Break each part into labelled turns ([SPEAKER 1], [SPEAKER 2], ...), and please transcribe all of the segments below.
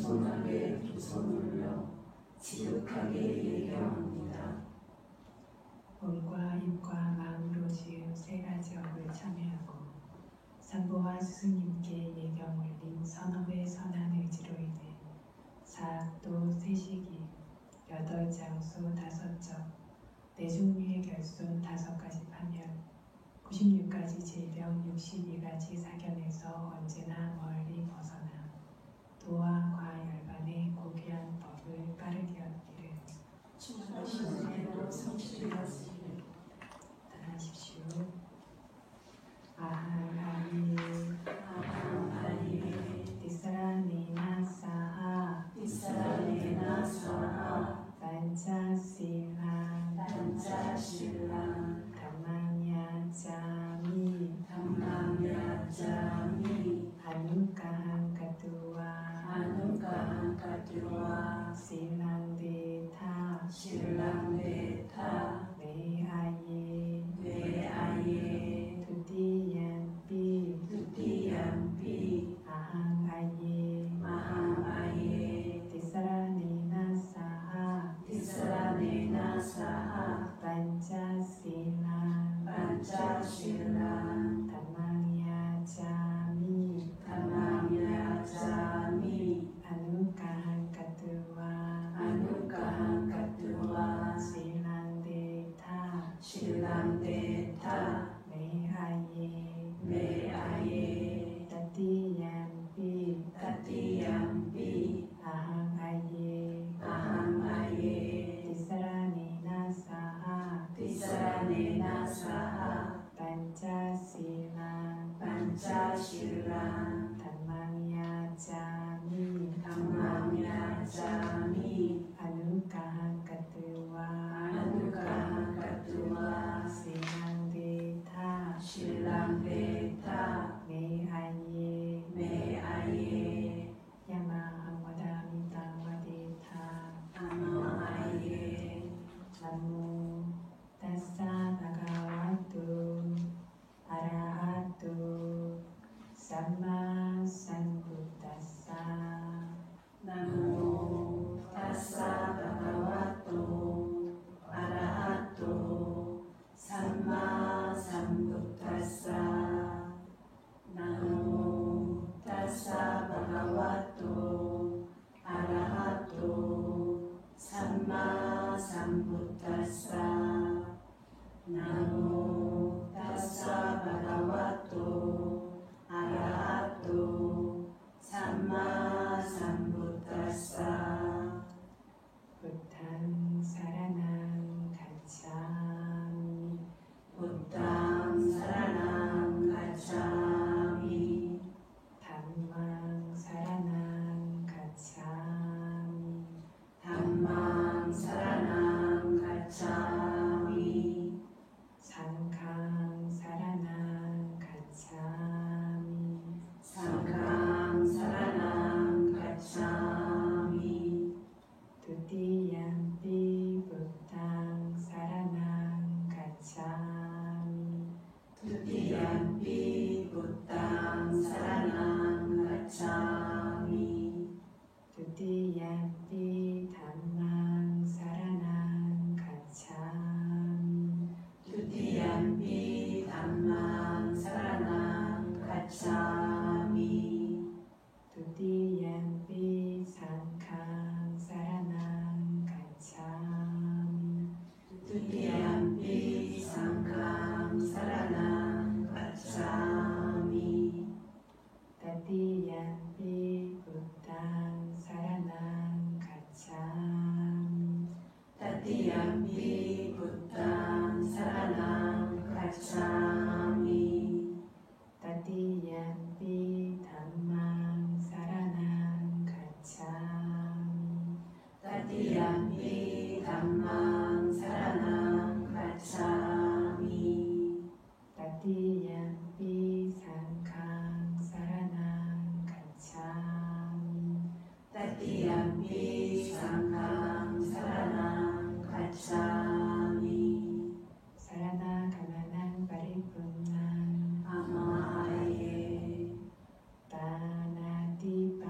[SPEAKER 1] 겸손하게 두 손 올려 지극하게 예경합니다.
[SPEAKER 2] 몸과 입과 마음으로 지은 세 가지 업을 참여하고 산보와 스승님께 예경 올린 선업의 선한 의지로 인해 사악도 세시기 8장수 5적 4종류의 결손 5가지 파멸 96가지 질병 62가지 사견에서 언제나 멀리 벗어나 도와 과열반의 고귀한 법을 빠르게 얻기를
[SPEAKER 1] 충만하신 은혜로 성취되었으리를
[SPEAKER 2] 따라하십시오. 아하라니
[SPEAKER 1] 아하라니
[SPEAKER 2] 디사라니나 사하
[SPEAKER 1] 디사라네나 사하
[SPEAKER 2] 반자실랑
[SPEAKER 1] 반자실랑
[SPEAKER 2] 담망야자미
[SPEAKER 1] 담망야자미
[SPEAKER 2] 아누카한카두와
[SPEAKER 1] 아누카한카두와
[SPEAKER 2] 실랑데타
[SPEAKER 1] 실랑데타
[SPEAKER 2] 메아예
[SPEAKER 1] 뇌아예
[SPEAKER 2] 두디얀비
[SPEAKER 1] 두디얀비
[SPEAKER 2] 아항아예
[SPEAKER 1] 마항아예
[SPEAKER 2] 디사라니나 사하
[SPEAKER 1] 디사라네나 사하
[SPEAKER 2] 반자실랑
[SPEAKER 1] 반자실랑
[SPEAKER 2] 담망야자미
[SPEAKER 1] 담망야자미
[SPEAKER 2] 아누카한카두와
[SPEAKER 1] 아누카한카두와
[SPEAKER 2] 실랑데타
[SPEAKER 1] 실랑데타
[SPEAKER 2] 메아예
[SPEAKER 1] 메아예
[SPEAKER 2] 따띠얀비
[SPEAKER 1] 따띠얀비
[SPEAKER 2] 아항아예
[SPEAKER 1] 아항아예
[SPEAKER 2] 디사라니나 사하
[SPEAKER 1] 디사라네나 사하
[SPEAKER 2] 반자실랑
[SPEAKER 1] 반자실랑
[SPEAKER 2] 담망야자미
[SPEAKER 1] 담망야자미
[SPEAKER 2] 아누카한카두와
[SPEAKER 1] 아누카한카두와
[SPEAKER 2] 실랑데타
[SPEAKER 1] 실랑데타
[SPEAKER 2] 메아예
[SPEAKER 1] 메아예
[SPEAKER 2] 야마항와다미타와데타
[SPEAKER 1] 아마아예
[SPEAKER 2] 나무 다사 바가와토 아라하토 삼마 삼부다사
[SPEAKER 1] 나모 타사 바가와토 아라하토 삼마 삼부타사 나모 타사 바가와토 아라하토 삼마 삼부타사 나모 타사 바가와토 아라하토 삼마 삼부타사
[SPEAKER 2] 부탄 사라낭 가차미
[SPEAKER 1] 부탕 사라낭 가차미
[SPEAKER 2] 담망 사라낭 가차미
[SPEAKER 1] 담망 사라낭 가차미
[SPEAKER 2] 상강 사라낭 가차미
[SPEAKER 1] 상강 사라낭 가차미
[SPEAKER 2] 두디얀비 부탕 사라낭 가차미
[SPEAKER 1] 두디얀비 부탕 사라낭 가차미
[SPEAKER 2] 두디얀비 담망 사라낭 가차미
[SPEAKER 1] 두디얀비 담망 사라낭 가차미
[SPEAKER 2] 두디얀비 상강 사라낭 가차미
[SPEAKER 1] 두디얀비 상강 사라낭 가차미
[SPEAKER 2] 따디얀비 부탕 사라낭 가차미
[SPEAKER 1] 따띠얀비 부탕 사라낭 가차미
[SPEAKER 2] 따디얀비 담망 사라낭 가차미
[SPEAKER 1] 따띠얀비 담망 사라낭 가차미
[SPEAKER 2] 따디얀비 상강 사라낭 가차미
[SPEAKER 1] 따띠얀비 상강 사라낭 가차미
[SPEAKER 2] 사라나 가나난 파리분난
[SPEAKER 1] 아마아예
[SPEAKER 2] 따나디바타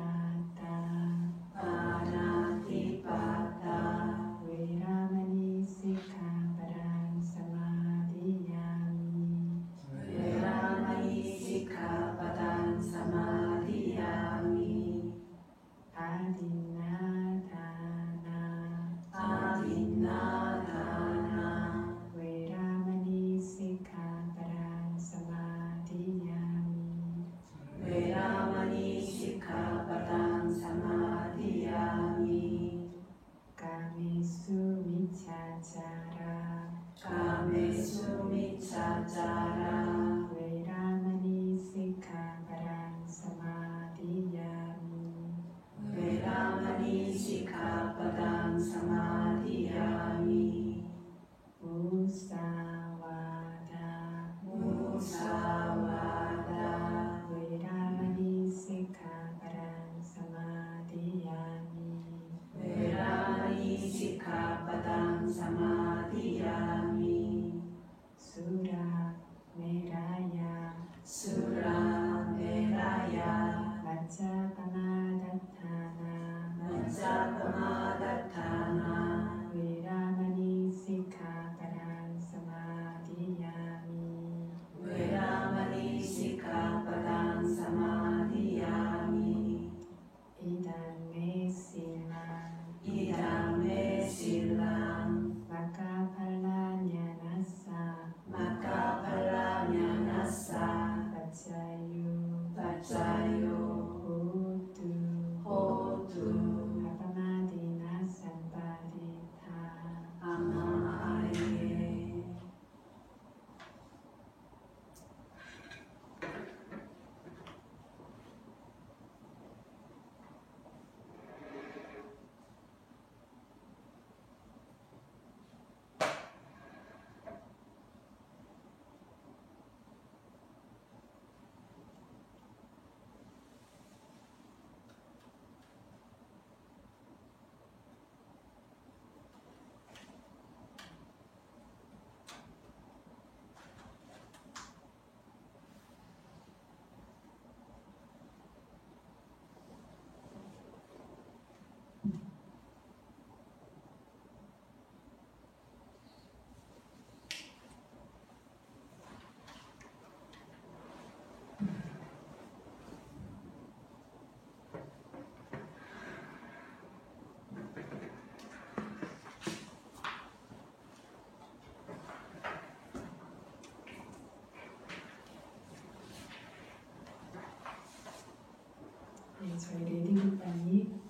[SPEAKER 2] 네, 저희 레디굿반이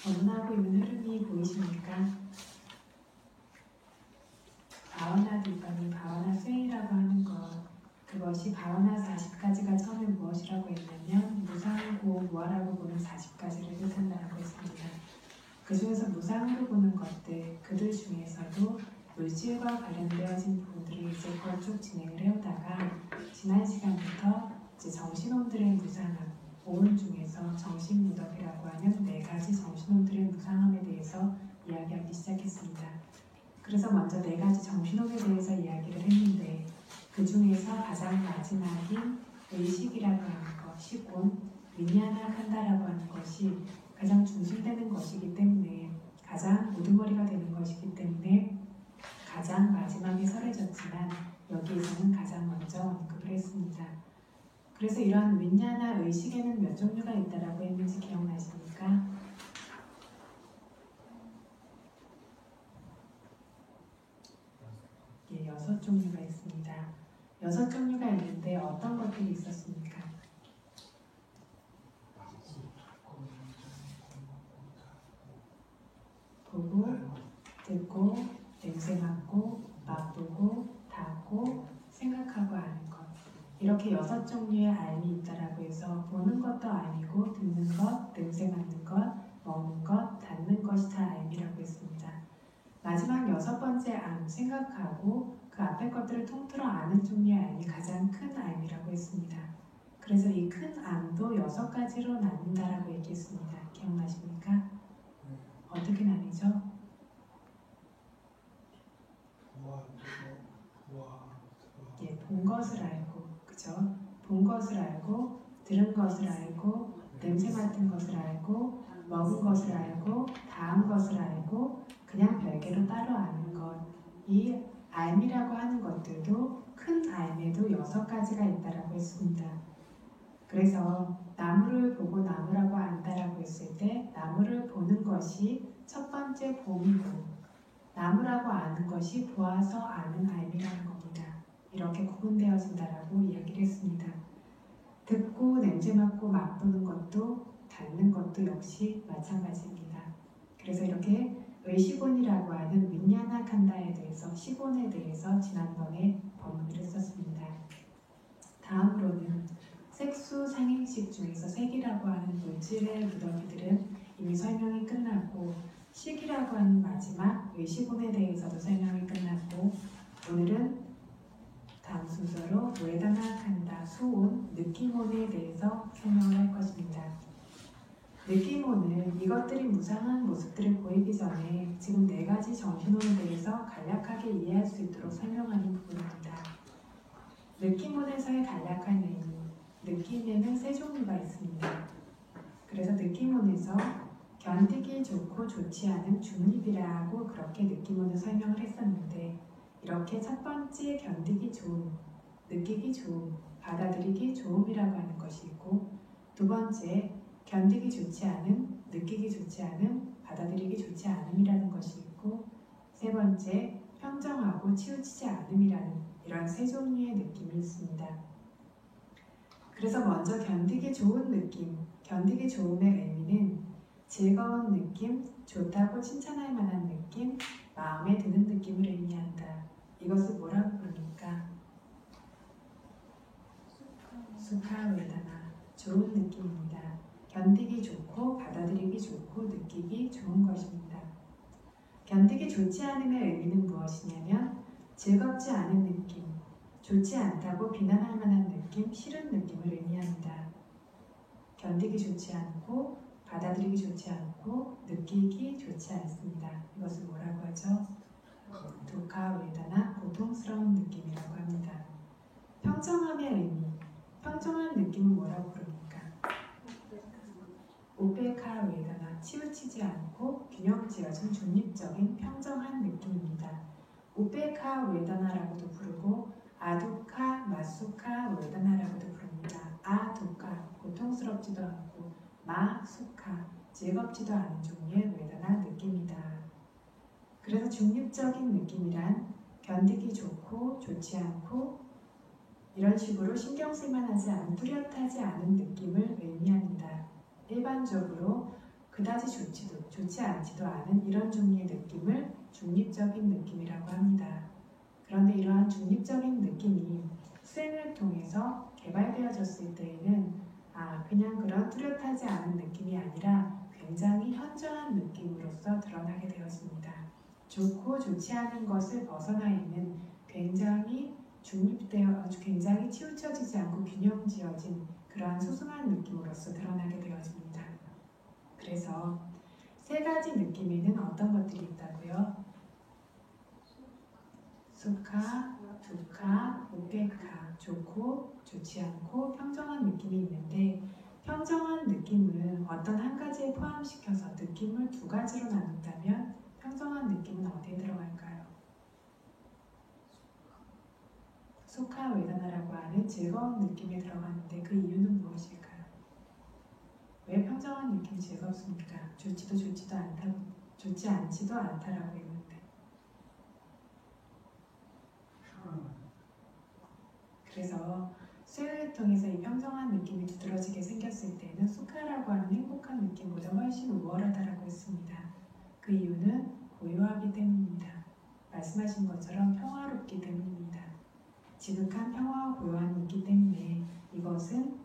[SPEAKER 2] 범람하고 있는 흐름이 보이십니까? 바와나 뒷반이 바와나 쇠이라고 하는 것, 그것이 바와나 40가지가 처음에 무엇이라고 했냐면 무상고 무아라고 보는 40가지를 뜻한다고 했습니다. 그 중에서 무상으로 보는 것들, 그들 중에서도 물질과 관련되어진 부분들을 이제껏 쭉 진행을 해오다가 지난 시간부터 이제 정신혼들의 무상함, 오은 중에서 정신무덕이라고 하는 4가지 정신혼들의 무상함에 대해서 이야기하기 시작했습니다. 그래서 먼저 4가지 정신혼에 대해서 이야기를 했는데 그 중에서 가장 마지막인 의식이라고 하는 것, 시곤, 위냐나 칸다라고 하는 것이 가장 중심되는 것이기 때문에 가장 우두머리가 되는 것이기 때문에 가장 마지막에 설해졌지만 여기에서는 가장 먼저 언급을 했습니다. 그래서 이러한 위냐나 의식에는 몇 종류가 있다라고 했는지 기억나십니까? 예, 6종류가 있습니다. 6종류가 있는데 어떤 것들이 있었습니까? 보고, 듣고, 냄새 맡고, 맛보고, 닿고, 생각하고 아는 것. 이렇게 6종류의 알미 있다라고 해서 보는 것도 알미고 듣는 것, 냄새 맡는 것, 먹는 것, 닿는 것이 다 알미라고 했습니다. 마지막 6번째 알, 생각하고 그 앞에 것들을 통틀어 아는 종류의 알미, 가장 큰 알미라고 했습니다. 그래서 이 큰 암도 6가지로 나눈다라고 얘기했습니다. 기억나십니까? 어떻게 나뉘죠? 예, 본 것을 알고, 그죠? 본 것을 알고, 들은 것을 알고, 냄새 맡은 것을 알고, 먹은 것을 알고, 닿은 것을 알고, 그냥 별개로 따로 아는 것. 이 알미라고 하는 것들도 큰 알미에도 6가지가 있다라고 했습니다. 그래서 나무를 보고 나무라고 안다라고 했을 때 나무를 보는 것이 첫 번째 봄이고 나무라고 아는 것이 보아서 아는 알미라는 겁니다. 이렇게 구분되어진다라고 이야기를 했습니다. 듣고 냄새 맡고 맛보는 것도 닿는 것도 역시 마찬가지입니다. 그래서 이렇게 의시곤이라고 하는 윈야나 칸다에 대해서 시곤에 대해서 지난번에 법문을 했었습니다. 다음으로는 색수 상행식 중에서 색이라고 하는 물질의 무더기들은 이미 설명이 끝났고 식이라고 하는 마지막 의시곤에 대해서도 설명이 끝났고 오늘은 다음 순서로 웨다나 칸다, 수온, 느낌온에 대해서 설명을 할 것입니다. 느낌온은 이것들이 무상한 모습들을 보이기 전에 지금 4가지 정신온에 대해서 간략하게 이해할 수 있도록 설명하는 부분입니다. 느낌온에서의 간략한 의미, 느낌에는 3종류가 있습니다. 그래서 느낌온에서 견디기 좋고 좋지 않은 중립이라고 그렇게 느낌온을 설명을 했었는데 이렇게 첫 번째 견디기 좋음, 느끼기 좋음, 받아들이기 좋음이라고 하는 것이 있고 두 번째 견디기 좋지 않음, 느끼기 좋지 않음, 받아들이기 좋지 않음이라는 것이 있고 세 번째 평정하고 치우치지 않음이라는 이런 3종류의 느낌이 있습니다. 그래서 먼저 견디기 좋은 느낌, 견디기 좋음의 의미는 즐거운 느낌, 좋다고 칭찬할 만한 느낌, 마음에 드는 느낌을 의미한다. 이것을 뭐라고 부릅니까? 수카 웨다나, 좋은 느낌입니다. 견디기 좋고 받아들이기 좋고 느끼기 좋은 것입니다. 견디기 좋지 않음의 의미는 무엇이냐면 즐겁지 않은 느낌, 좋지 않다고 비난할 만한 느낌, 싫은 느낌을 의미합니다. 견디기 좋지 않고 받아들이기 좋지 않고 느끼기 좋지 않습니다. 이것을 뭐라고 하죠? 두카 웨다나, 고통스러운 느낌이라고 합니다. 평정함의 의미, 평정한 느낌은 뭐라고 부릅니까? 우베카 웨다나, 치우치지 않고 균형 지어진 중립적인 평정한 느낌입니다. 우베카 웨다나라고도 부르고 아두카, 마수카 웨다나라고도 부릅니다. 아두카, 고통스럽지도 않고 마수카, 즐겁지도 않은 종류의 웨다나 느낌이다. 그래서 중립적인 느낌이란 견디기 좋고 좋지 않고 이런 식으로 신경 쓸만하지 않은 뚜렷하지 않은 느낌을 의미합니다. 일반적으로 그다지 좋지 않지도 않은 이런 종류의 느낌을 중립적인 느낌이라고 합니다. 그런데 이러한 중립적인 느낌이 수행을 통해서 개발되어졌을 때에는 그냥 그런 뚜렷하지 않은 느낌이 아니라 굉장히 현저한 느낌으로서 드러나게 되었습니다. 좋고 좋지 않은 것을 벗어나 있는 굉장히 중립되어 굉장히 치우쳐지지 않고 균형지어진 그러한 소중한 느낌으로서 드러나게 되어집니다. 그래서 세 가지 느낌에는 어떤 것들이 있다고요? 수카, 두카, 우페카, 좋고 좋지 않고 평정한 느낌이 있는데 평정한 느낌을 어떤 한 가지에 포함시켜서 느낌을 두 가지로 나눈다면 평정한 느낌은 어디에 들어갈까요? 수카 웨다나라고 하는 즐거운 느낌에 들어가는데 그 이유는 무엇일까요? 왜 평정한 느낌이 즐겁습니까? 좋지도 않다고, 좋지 않지도 않다라고 했는데 그래서 수행을 통해서 이 평정한 느낌이 두드러지게 생겼을 때는 수카라고 하는 행복한 느낌보다 훨씬 우월하다라고 했습니다. 그 이유는 고요하기 때문입니다. 말씀하신 것처럼 평화롭기 때문입니다. 지극한 평화와 고요함이 있기 때문에 이것은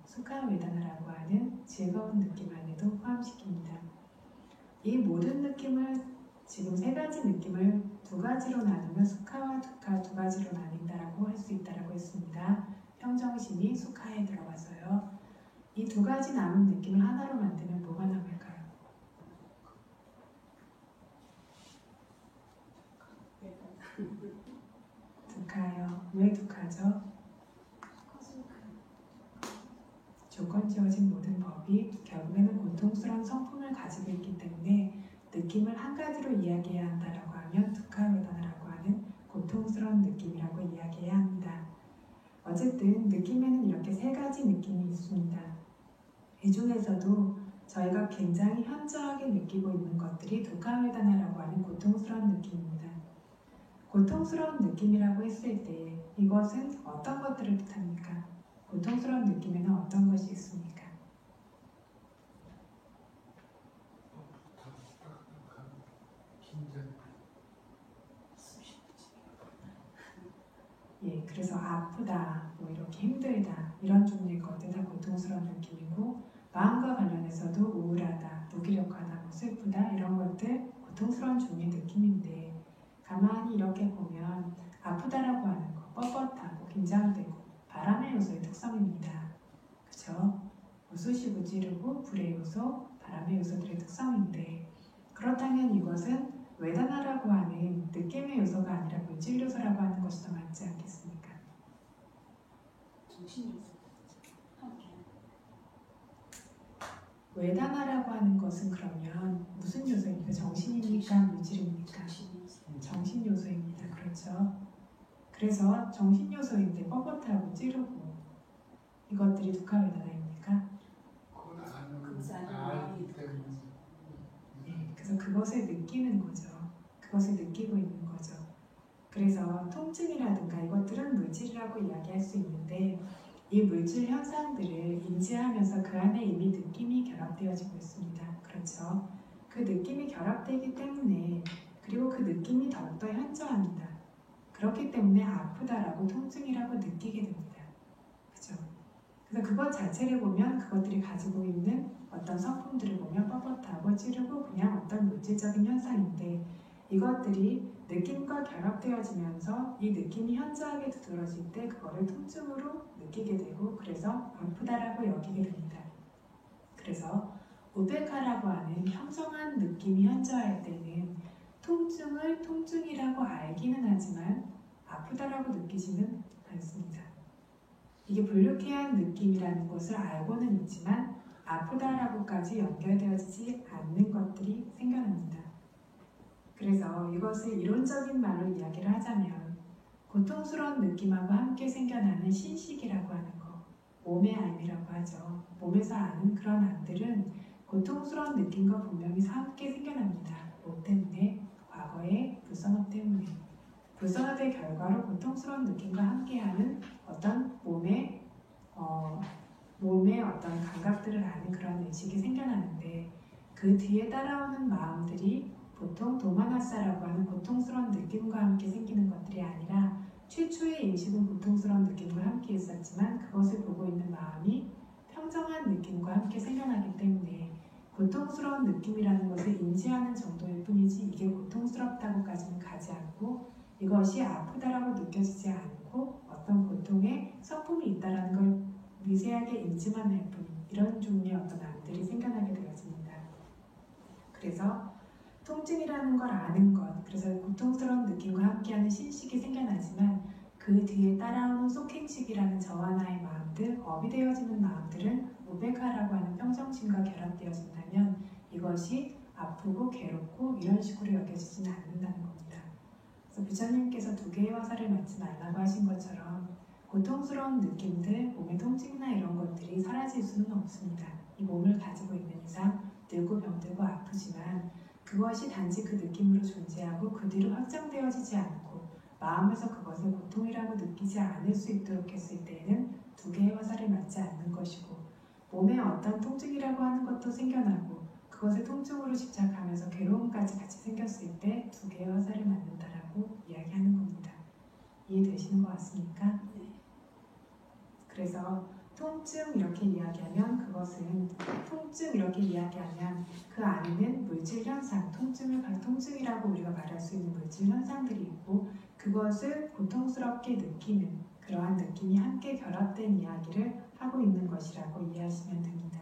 [SPEAKER 2] 수카 웨다나라고 하는 즐거운 느낌 안에도 포함시킵니다. 이 모든 느낌을 지금 세 가지 느낌을 두 가지로 나누면 수카와 두카 두 가지로 나뉜다라고 할 수 있다라고 했습니다. 평정심이 수카에 들어가서요. 이 두 가지 남은 느낌을 하나로 만들면 뭐가 남을까요? 두카요. 왜 두카죠? 조건지어진 모든 법이 결국에는 고통스러운 성품을 가지고 있기 때문에 느낌을 한 가지로 이야기해야 한다라고 하면 두카웨다나라고 하는 고통스러운 느낌이라고 이야기해야 합니다. 어쨌든 느낌에는 이렇게 세 가지 느낌이 있습니다. 이 중에서도 저희가 굉장히 현저하게 느끼고 있는 것들이 두카웨다나라고 하는 고통스러운 느낌입니다. 고통스러운 느낌이라고 했을 때 이것은 어떤 것들을 뜻합니까? 고통스러운 느낌에는 어떤 것이 있습니까? 그래서 아프다, 이렇게 힘들다 이런 종류의 것들 다 고통스러운 느낌이고 마음과 관련해서도 우울하다, 무기력하다, 슬프다 이런 것들 고통스러운 종류의 느낌인데 가만히 이렇게 보면 아프다라고 하는 거, 뻣뻣하고 긴장되고 바람의 요소의 특성입니다. 그쵸? 쑤시고 찌르고 불의 요소, 바람의 요소들의 특성인데 그렇다면 이것은 웨다나라고 하는 느낌의 요소가 아니라 물질 요소라고 하는 것이 더 맞지 않겠습니까?
[SPEAKER 1] 정신 요소.
[SPEAKER 2] 웨다나라고 하는 것은 그러면 무슨 요소입니까? 정신입니까? 물질입니까? 정신 요소입니다. 그렇죠? 그래서 정신 요소인데 뻣뻣하고 찌르고 이것들이 두카웨다나입니까? 그래서 그것을 느끼는 거죠. 그것을 느끼고 있는 거죠. 그래서 통증이라든가 이것들은 물질이라고 이야기할 수 있는데 이 물질 현상들을 인지하면서 그 안에 이미 느낌이 결합되어지고 있습니다. 그렇죠? 그 느낌이 결합되기 때문에 그리고 그 느낌이 더욱더 현저합니다. 그렇기 때문에 아프다라고 통증이라고 느끼게 됩니다. 그죠? 그래서 그것 자체를 보면 그것들이 가지고 있는 어떤 성품들을 보면 뻣뻣하고 찌르고 그냥 어떤 물질적인 현상인데 이것들이 느낌과 결합되어지면서 이 느낌이 현저하게 두드러질 때 그거를 통증으로 느끼게 되고 그래서 아프다라고 여기게 됩니다. 그래서 우베카라고 하는 평정한 느낌이 현저할 때는 통증을 통증이라고 알기는 하지만 아프다라고 느끼지는 않습니다. 이게 불쾌한 느낌이라는 것을 알고는 있지만 아프다라고까지 연결되어지지 않는 것들이 생겨납니다. 그래서 이것을 이론적인 말로 이야기를 하자면 고통스러운 느낌하고 함께 생겨나는 신식이라고 하는 거, 몸의 알미라고 하죠. 몸에서 아는 그런 암들은 고통스러운 느낌과 분명히 함께 생겨납니다. 뭐 때문에? 과거의 불선업 때문에. 불선화된 결과로 고통스러운 느낌과 함께하는 어떤 몸의 어떤 감각들을 아는 그런 의식이 생겨나는데 그 뒤에 따라오는 마음들이 보통 도마나사라고 하는 고통스러운 느낌과 함께 생기는 것들이 아니라 최초의 인식은 고통스러운 느낌과 함께 있었지만 그것을 보고 있는 마음이 평정한 느낌과 함께 생겨나기 때문에 고통스러운 느낌이라는 것을 인지하는 정도일 뿐이지 이게 고통스럽다고까지는 가지 않고 이것이 아프다라고 느껴지지 않고 어떤 고통의 성품이 있다라는 걸 미세하게 인지만 할 뿐 이런 종류의 어떤 암들이 생겨나게 되어집니다. 그래서 통증이라는 걸 아는 것, 그래서 고통스러운 느낌과 함께하는 신식이 생겨나지만 그 뒤에 따라오는 속행식이라는 저와 나의 마음들, 업이 되어지는 마음들은 우베카라고 하는 평정심과 결합되어진다면 이것이 아프고 괴롭고 이런 식으로 여겨지지는 않는다는 겁니다. 그래서 부처님께서 두 개의 화살을 맞지 말라고 하신 것처럼 고통스러운 느낌들, 몸의 통증이나 이런 것들이 사라질 수는 없습니다. 이 몸을 가지고 있는 이상 늙고 병들고 아프지만 그것이 단지 그 느낌으로 존재하고 그 뒤로 확장되어지지 않고 마음에서 그것을 고통이라고 느끼지 않을 수 있도록 했을 때에는 두 개의 화살을 맞지 않는 것이고 몸에 어떤 통증이라고 하는 것도 생겨나고 그것을 통증으로 집착하면서 괴로움까지 같이 생겼을 때 두 개의 화살을 맞는다라고 이야기하는 겁니다. 이해되시는 것 같습니까? 그래서 통증 이렇게 이야기하면 그것은 통증 이렇게 이야기하면 그 안에는 물질 현상, 통증이라고 우리가 말할 수 있는 물질 현상들이 있고 그것을 고통스럽게 느끼는 그러한 느낌이 함께 결합된 이야기를 하고 있는 것이라고 이해하시면 됩니다.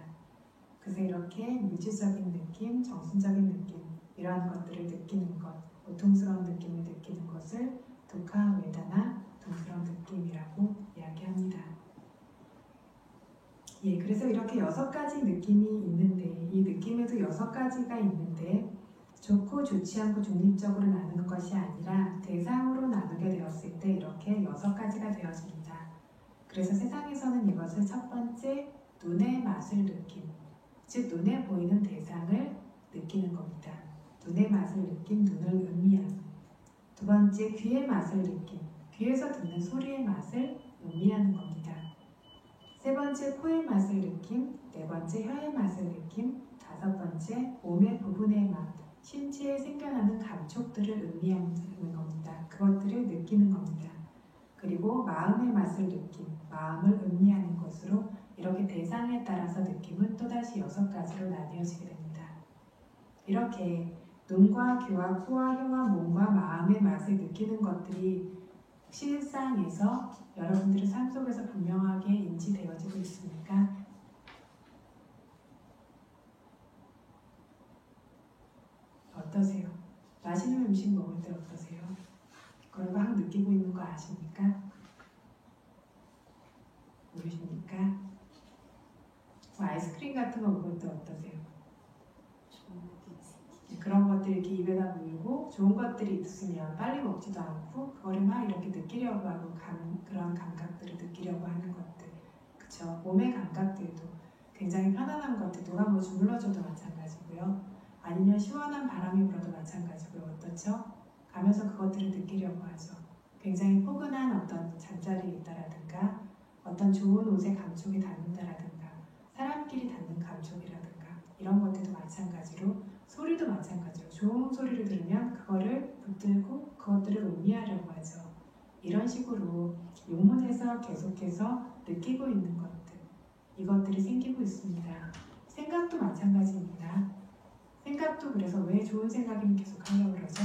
[SPEAKER 2] 그래서 이렇게 물질적인 느낌, 정신적인 느낌 이러한 것들을 느끼는 것, 고통스러운 느낌을 느끼는 것을 두카 웨다나, 고통스러운 느낌이라고 이야기합니다. 그래서 이렇게 6가지 느낌이 있는데 이 느낌에도 6가지가 있는데 좋고 좋지 않고 중립적으로 나누는 것이 아니라 대상으로 나누게 되었을 때 이렇게 6가지가 되어집니다. 그래서 세상에서는 이것을 첫 번째 눈의 맛을 느낌, 즉 눈에 보이는 대상을 느끼는 겁니다. 눈의 맛을 느낀 눈을 의미하는. 두 번째 귀의 맛을 느낀, 귀에서 듣는 소리의 맛을 의미하는 겁니다. 세 번째 코의 맛을 느낌, 네 번째 혀의 맛을 느낌, 다섯 번째 몸의 부분의 맛, 신체에 생겨나는 감촉들을 의미하는 겁니다. 그것들을 느끼는 겁니다. 그리고 마음의 맛을 느낌, 마음을 의미하는 것으로 이렇게 대상에 따라서 느낌은 또다시 6가지로 나뉘어지게 됩니다. 이렇게 눈과 귀와 코와 혀와 몸과 마음의 맛을 느끼는 것들이 실상에서 여러분들의 삶 속에서 분명하게 인지되어지고 있습니까? 어떠세요? 맛있는 음식 먹을 때 어떠세요? 그걸 막 느끼고 있는 거 아십니까? 모르십니까? 아이스크림 같은 거 먹을 때 어떠세요? 그런 것들이 이렇게 입에다 물고 좋은 것들이 있으면 빨리 먹지도 않고 그거를 막 이렇게 느끼려고 하고 그런 감각들을 느끼려고 하는 것들, 그쵸? 몸의 감각들도 굉장히 편안한 것들, 누가 뭐 주물러줘도 마찬가지고요. 아니면 시원한 바람이 불어도 마찬가지고요. 어떻죠? 가면서 그것들을 느끼려고 하죠. 굉장히 포근한 어떤 잠자리에 있다라든가 어떤 좋은 옷에 감촉이 닿는다라든가 사람끼리 닿는 감촉이라든가 이런 것들도 마찬가지로 소리도 마찬가지로 좋은 소리를 들으면 그거를 붙들고 그것들을 음미하려고 하죠. 이런 식으로 육문에서 계속해서 느끼고 있는 것들, 이것들이 생기고 있습니다. 생각도 마찬가지입니다. 생각도 그래서 왜 좋은 생각이면 계속 하려고 그러죠?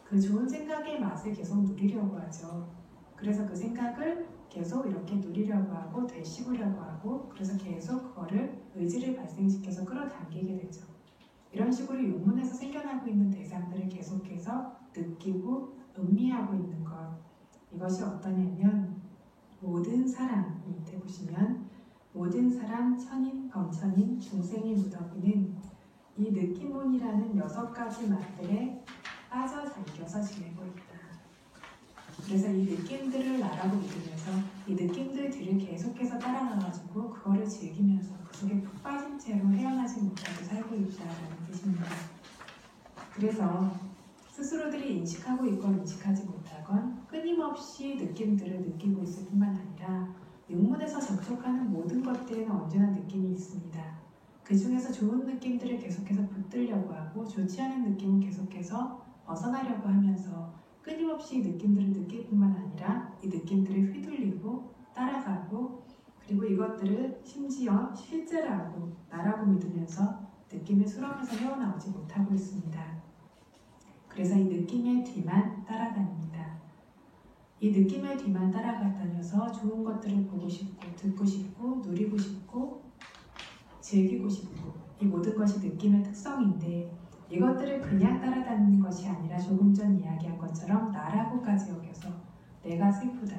[SPEAKER 2] 그 좋은 생각의 맛을 계속 누리려고 하죠. 그래서 그 생각을 계속 이렇게 누리려고 하고 되씹으려고 하고 그래서 계속 그거를 의지를 발생시켜서 끌어당기게 되죠. 이런 식으로 육문에서 생겨나고 있는 대상들을 계속해서 느끼고 음미하고 있는 것, 이것이 어떠냐면 모든 사람, 밑에 보시면 모든 사람, 천인, 범천인, 중생이 무더기는 이 느낌문이라는 6가지 맛들에 빠져 잠겨서 지내고 있다. 그래서 이 느낌들을 나라고 믿으면서 이 느낌들 뒤를 계속해서 따라가가지고 그거를 즐기면서 그 속에 푹 빠진 채로 헤어나지 못하고 살고 있다는 뜻입니다. 그래서 스스로들이 인식하고 있건 인식하지 못하건 끊임없이 느낌들을 느끼고 있을 뿐만 아니라 육문에서 접촉하는 모든 것들에는 언제나 느낌이 있습니다. 그 중에서 좋은 느낌들을 계속해서 붙들려고 하고 좋지 않은 느낌은 계속해서 벗어나려고 하면서 끊임없이 이 느낌들을 느낄 뿐만 아니라 이 느낌들을 휘둘리고 따라가고 그리고 이것들을 심지어 실제라고 나라고 믿으면서 느낌의 수렁에서 헤어나오지 못하고 있습니다. 그래서 이 느낌의 뒤만 따라다닙니다. 이 느낌의 뒤만 따라다녀서 좋은 것들을 보고 싶고 듣고 싶고 누리고 싶고 즐기고 싶고 이 모든 것이 느낌의 특성인데 이것들을 그냥 따라다니는 것이 아니라 조금 전 이야기한 것처럼 나라고까지 여겨서 내가 슬프다,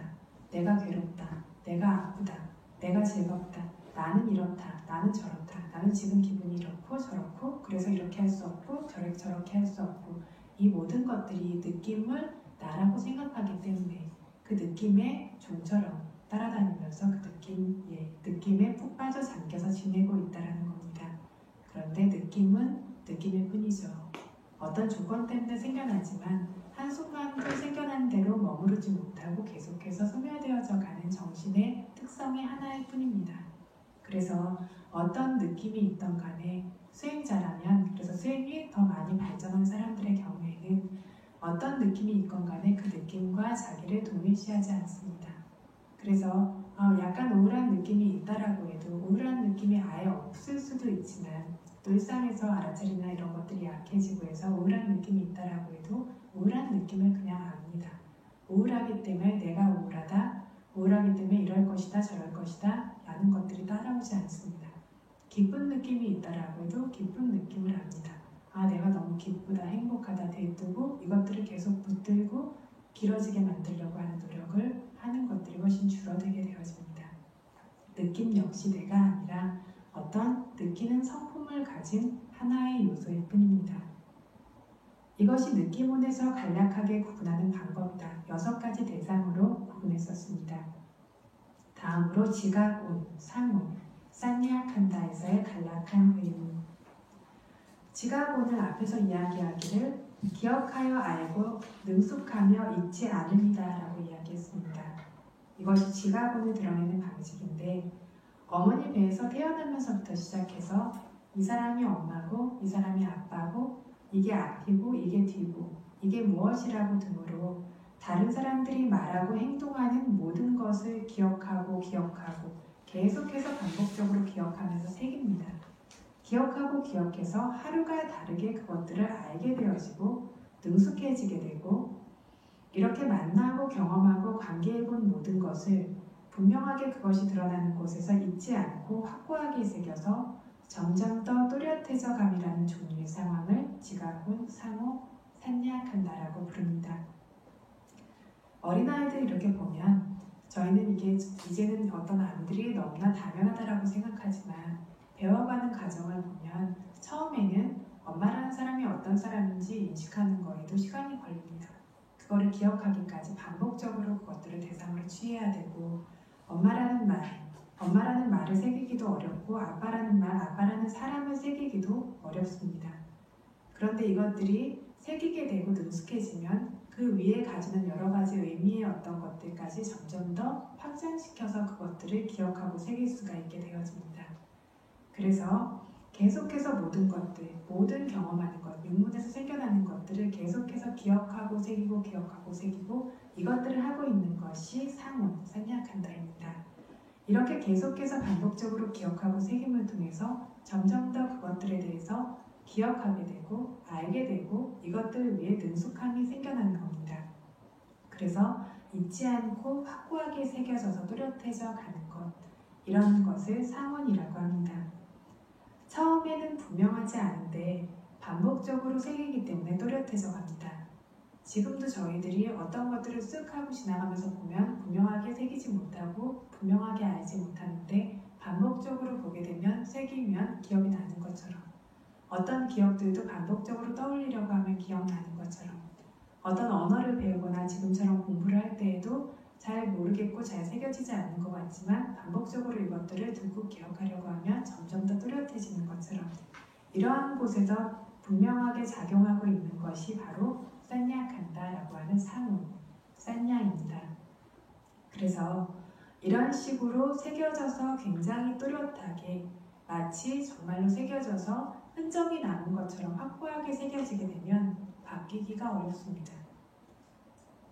[SPEAKER 2] 내가 괴롭다, 내가 아프다, 내가 즐겁다, 나는 이렇다, 나는 저렇다, 나는 지금 기분이 이렇고 저렇고 그래서 이렇게 할 수 없고 저렇게 할 수 없고 이 모든 것들이 느낌을 나라고 생각하기 때문에 그 느낌의 종처럼 따라다니면서 그 느낌에 푹 빠져 잠겨서 지내고 있다는 겁니다. 그런데 느낌은 느낌일 뿐이죠. 어떤 조건 때문에 생겨나지만 한순간도 생겨난 대로 머무르지 못하고 계속해서 소멸되어져 가는 정신의 특성의 하나일 뿐입니다. 그래서 어떤 느낌이 있던 간에 수행자라면 그래서 수행이 더 많이 발전한 사람들의 경우에는 어떤 느낌이 있건 간에 그 느낌과 자기를 동일시하지 않습니다. 그래서 약간 우울한 느낌이 있다라고 해도 우울한 느낌이 아예 없을 수도 있지만 또 일상에서 알아차리나 이런 것들이 약해지고 해서 우울한 느낌이 있다라고 해도 우울한 느낌을 그냥 압니다. 우울하기 때문에 내가 우울하다, 우울하기 때문에 이럴 것이다 저럴 것이다 라는 것들이 따라오지 않습니다. 기쁜 느낌이 있다라고 해도 기쁜 느낌을 압니다. 내가 너무 기쁘다, 행복하다, 들뜨고 이것들을 계속 붙들고 길어지게 만들려고 하는 노력을 하는 것들이 훨씬 줄어들게 되어집니다. 느낌 역시 내가 아니라 어떤 느끼는 성품을 가진 하나의 요소일 뿐입니다. 이것이 느낌운에서 간략하게 구분하는 방법이다. 6가지 대상으로 구분했었습니다. 다음으로 지각운, 상운, 산리학한다에서의 간략한 의문. 지각운을 앞에서 이야기하기를 기억하여 알고 능숙하며 잊지 않습니다 라고 이야기했습니다. 이것이 지각운을 드러내는 방식인데 어머니 배에서 태어나면서부터 시작해서 이 사람이 엄마고 이 사람이 아빠고 이게 앞이고 이게 뒤고 이게 무엇이라고 등으로 다른 사람들이 말하고 행동하는 모든 것을 기억하고 계속해서 반복적으로 기억하면서 새깁니다. 기억하고 기억해서 하루가 다르게 그것들을 알게 되어지고 능숙해지게 되고 이렇게 만나고 경험하고 관계해본 모든 것을 분명하게 그것이 드러나는 곳에서 잊지 않고 확고하게 새겨서 점점 더 또렷해져 감이라는 종류의 상황을 지각운, 상호, 산리학한다라고 부릅니다. 어린아이들 이렇게 보면 저희는 이게 이제는 어떤 암들이 너무나 당연하다라고 생각하지만 배워가는 과정을 보면 처음에는 엄마라는 사람이 어떤 사람인지 인식하는 거에도 시간이 걸립니다. 그거를 기억하기까지 반복적으로 그것들을 대상으로 취해야 되고 엄마라는 말을 새기기도 어렵고 아빠라는 사람을 새기기도 어렵습니다. 그런데 이것들이 새기게 되고 능숙해지면 그 위에 가지는 여러 가지 의미의 어떤 것들까지 점점 더 확장시켜서 그것들을 기억하고 새길 수가 있게 되어집니다. 그래서 계속해서 모든 것들, 모든 경험하는 것, 육문에서 생겨나는 것들을 계속해서 기억하고 새기고 이것들을 하고 있는 것이 상운, 산리학한다입니다. 이렇게 계속해서 반복적으로 기억하고 새김을 통해서 점점 더 그것들에 대해서 기억하게 되고 알게 되고 이것들 위에 능숙함이 생겨나는 겁니다. 그래서 잊지 않고 확고하게 새겨져서 또렷해져 가는 것, 이런 것을 상운이라고 합니다. 처음에는 분명하지 않은데 반복적으로 새기기 때문에 또렷해져 갑니다. 지금도 저희들이 어떤 것들을 쓱 하고 지나가면서 보면 분명하게 새기지 못하고 분명하게 알지 못하는데 반복적으로 보게 되면 새기면 기억이 나는 것처럼 어떤 기억들도 반복적으로 떠올리려고 하면 기억나는 것처럼 어떤 언어를 배우거나 지금처럼 공부를 할 때에도 잘 모르겠고 잘 새겨지지 않는 것 같지만 반복적으로 이것들을 듣고 기억하려고 하면 점점 더 또렷해지는 것처럼 이러한 곳에서 분명하게 작용하고 있는 것이 바로 산약한다라고 하는 상호, 산야입니다. 그래서 이런 식으로 새겨져서 굉장히 또렷하게 마치 정말로 새겨져서 흔적이 남은 것처럼 확고하게 새겨지게 되면 바뀌기가 어렵습니다.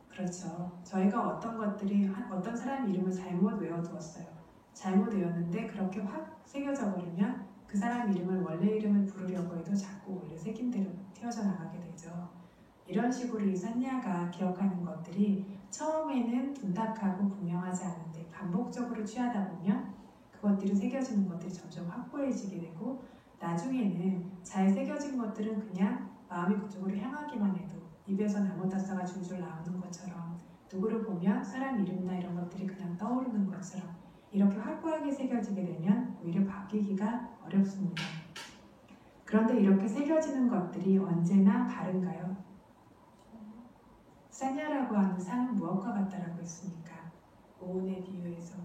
[SPEAKER 2] 그렇죠. 저희가 어떤 사람 이름을 잘못 외워두었어요. 잘못 외웠는데 그렇게 확 새겨져 버리면 그 사람 이름을 원래 이름을 부르려고 해도 자꾸 원래 새긴 대로 튀어져 나가게 되죠. 이런 식으로 이 산야가 기억하는 것들이 처음에는 둔탁하고 분명하지 않은데 반복적으로 취하다 보면 그것들이 새겨지는 것들이 점점 확고해지게 되고 나중에는 잘 새겨진 것들은 그냥 마음이 그쪽으로 향하기만 해도 입에서 나무다사가 줄줄 나오는 것처럼 누구를 보면 사람 이름이나 이런 것들이 그냥 떠오르는 것처럼 이렇게 확고하게 새겨지게 되면 오히려 바뀌기가 어렵습니다. 그런데 이렇게 새겨지는 것들이 언제나 다른가요? 산야라고 하는 상은 무엇과 같다라고 했습니까? 오온에 비유해서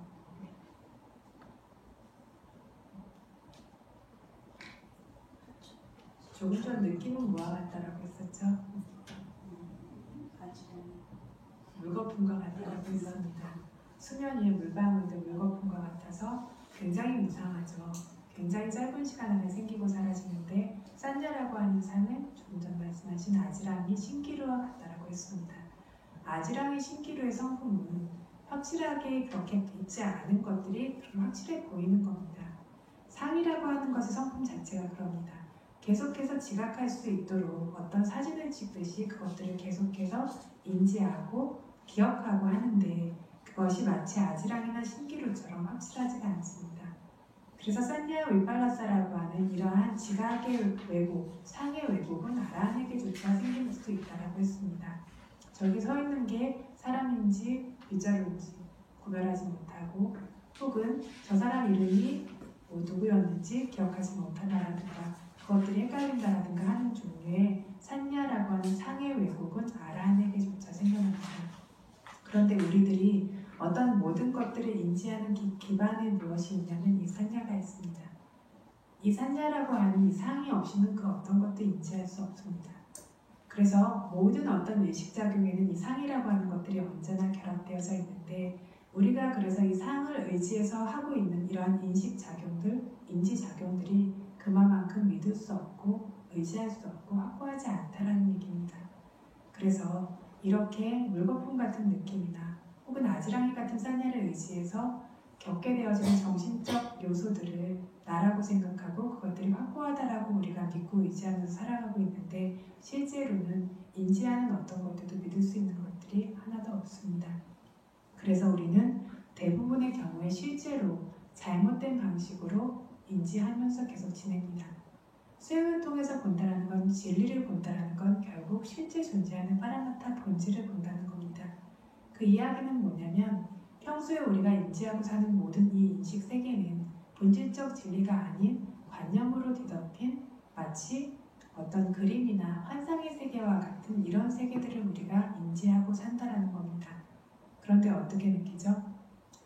[SPEAKER 2] 조금 전 느낌은 뭐와 같다라고 했었죠? 물거품과 같다라고 했습니다. 수면 위에 물방울들 물거품과 같아서 굉장히 무상하죠. 굉장히 짧은 시간 안에 생기고 사라지는데 산야라고 하는 상은 조금 전 말씀하신 아지랑이 신기루와 같다라고 했습니다. 아지랑이 신기루의 성품은 확실하게 그렇게 있지 않은 것들이 확실해 보이는 겁니다. 상이라고 하는 것의 성품 자체가 그럽니다. 계속해서 지각할 수 있도록 어떤 사진을 찍듯이 그것들을 계속해서 인지하고 기억하고 하는데 그것이 마치 아지랑이나 신기루처럼 확실하지가 않습니다. 그래서 산야 위팔라사라고 하는 이러한 지각의 왜곡, 상의 왜곡은 아라한에게조차 생길 수도 있다고 했습니다. 저기 서 있는 게 사람인지 빗자루인지 구별하지 못하고 혹은 저 사람 이름이 누구였는지 기억하지 못한다라든가 그것들이 헷갈린다라든가 하는 종류의 산야라고 하는 상의 왜곡은 아라한에게조차 생겨납니다. 그런데 우리들이 어떤 모든 것들을 인지하는 기반에 무엇이 있냐면 이 산야가 있습니다. 이 산야라고 하는 이 상이 없이는 그 어떤 것도 인지할 수 없습니다. 그래서 모든 어떤 의식작용에는 이 상이라고 하는 것들이 언제나 결합되어져 있는데 우리가 그래서 이 상을 의지해서 하고 있는 이러한 인식작용들, 인지작용들이 그만큼 믿을 수 없고 의지할 수 없고 확고하지 않다라는 얘기입니다. 그래서 이렇게 물거품 같은 느낌이나 혹은 아지랑이 같은 산야를 의지해서 겪게 되어지는 정신적 요소들을 나라고 생각하고 그것들이 확고하다라고 우리가 믿고 의지하면서 살아가고 있는데 실제로는 인지하는 어떤 것들도 믿을 수 있는 것들이 하나도 없습니다. 그래서 우리는 대부분의 경우에 실제로 잘못된 방식으로 인지하면서 계속 지냅니다. 수행을 통해서 본다는 건 진리를 본다는 건 결국 실제 존재하는 파라마타 본질을 본다는 겁니다. 그 이야기는 뭐냐면 평소에 우리가 인지하고 사는 모든 이 인식 세계는 본질적 진리가 아닌 관념으로 뒤덮인 마치 어떤 그림이나 환상의 세계와 같은 이런 세계들을 우리가 인지하고 산다라는 겁니다. 그런데 어떻게 느끼죠?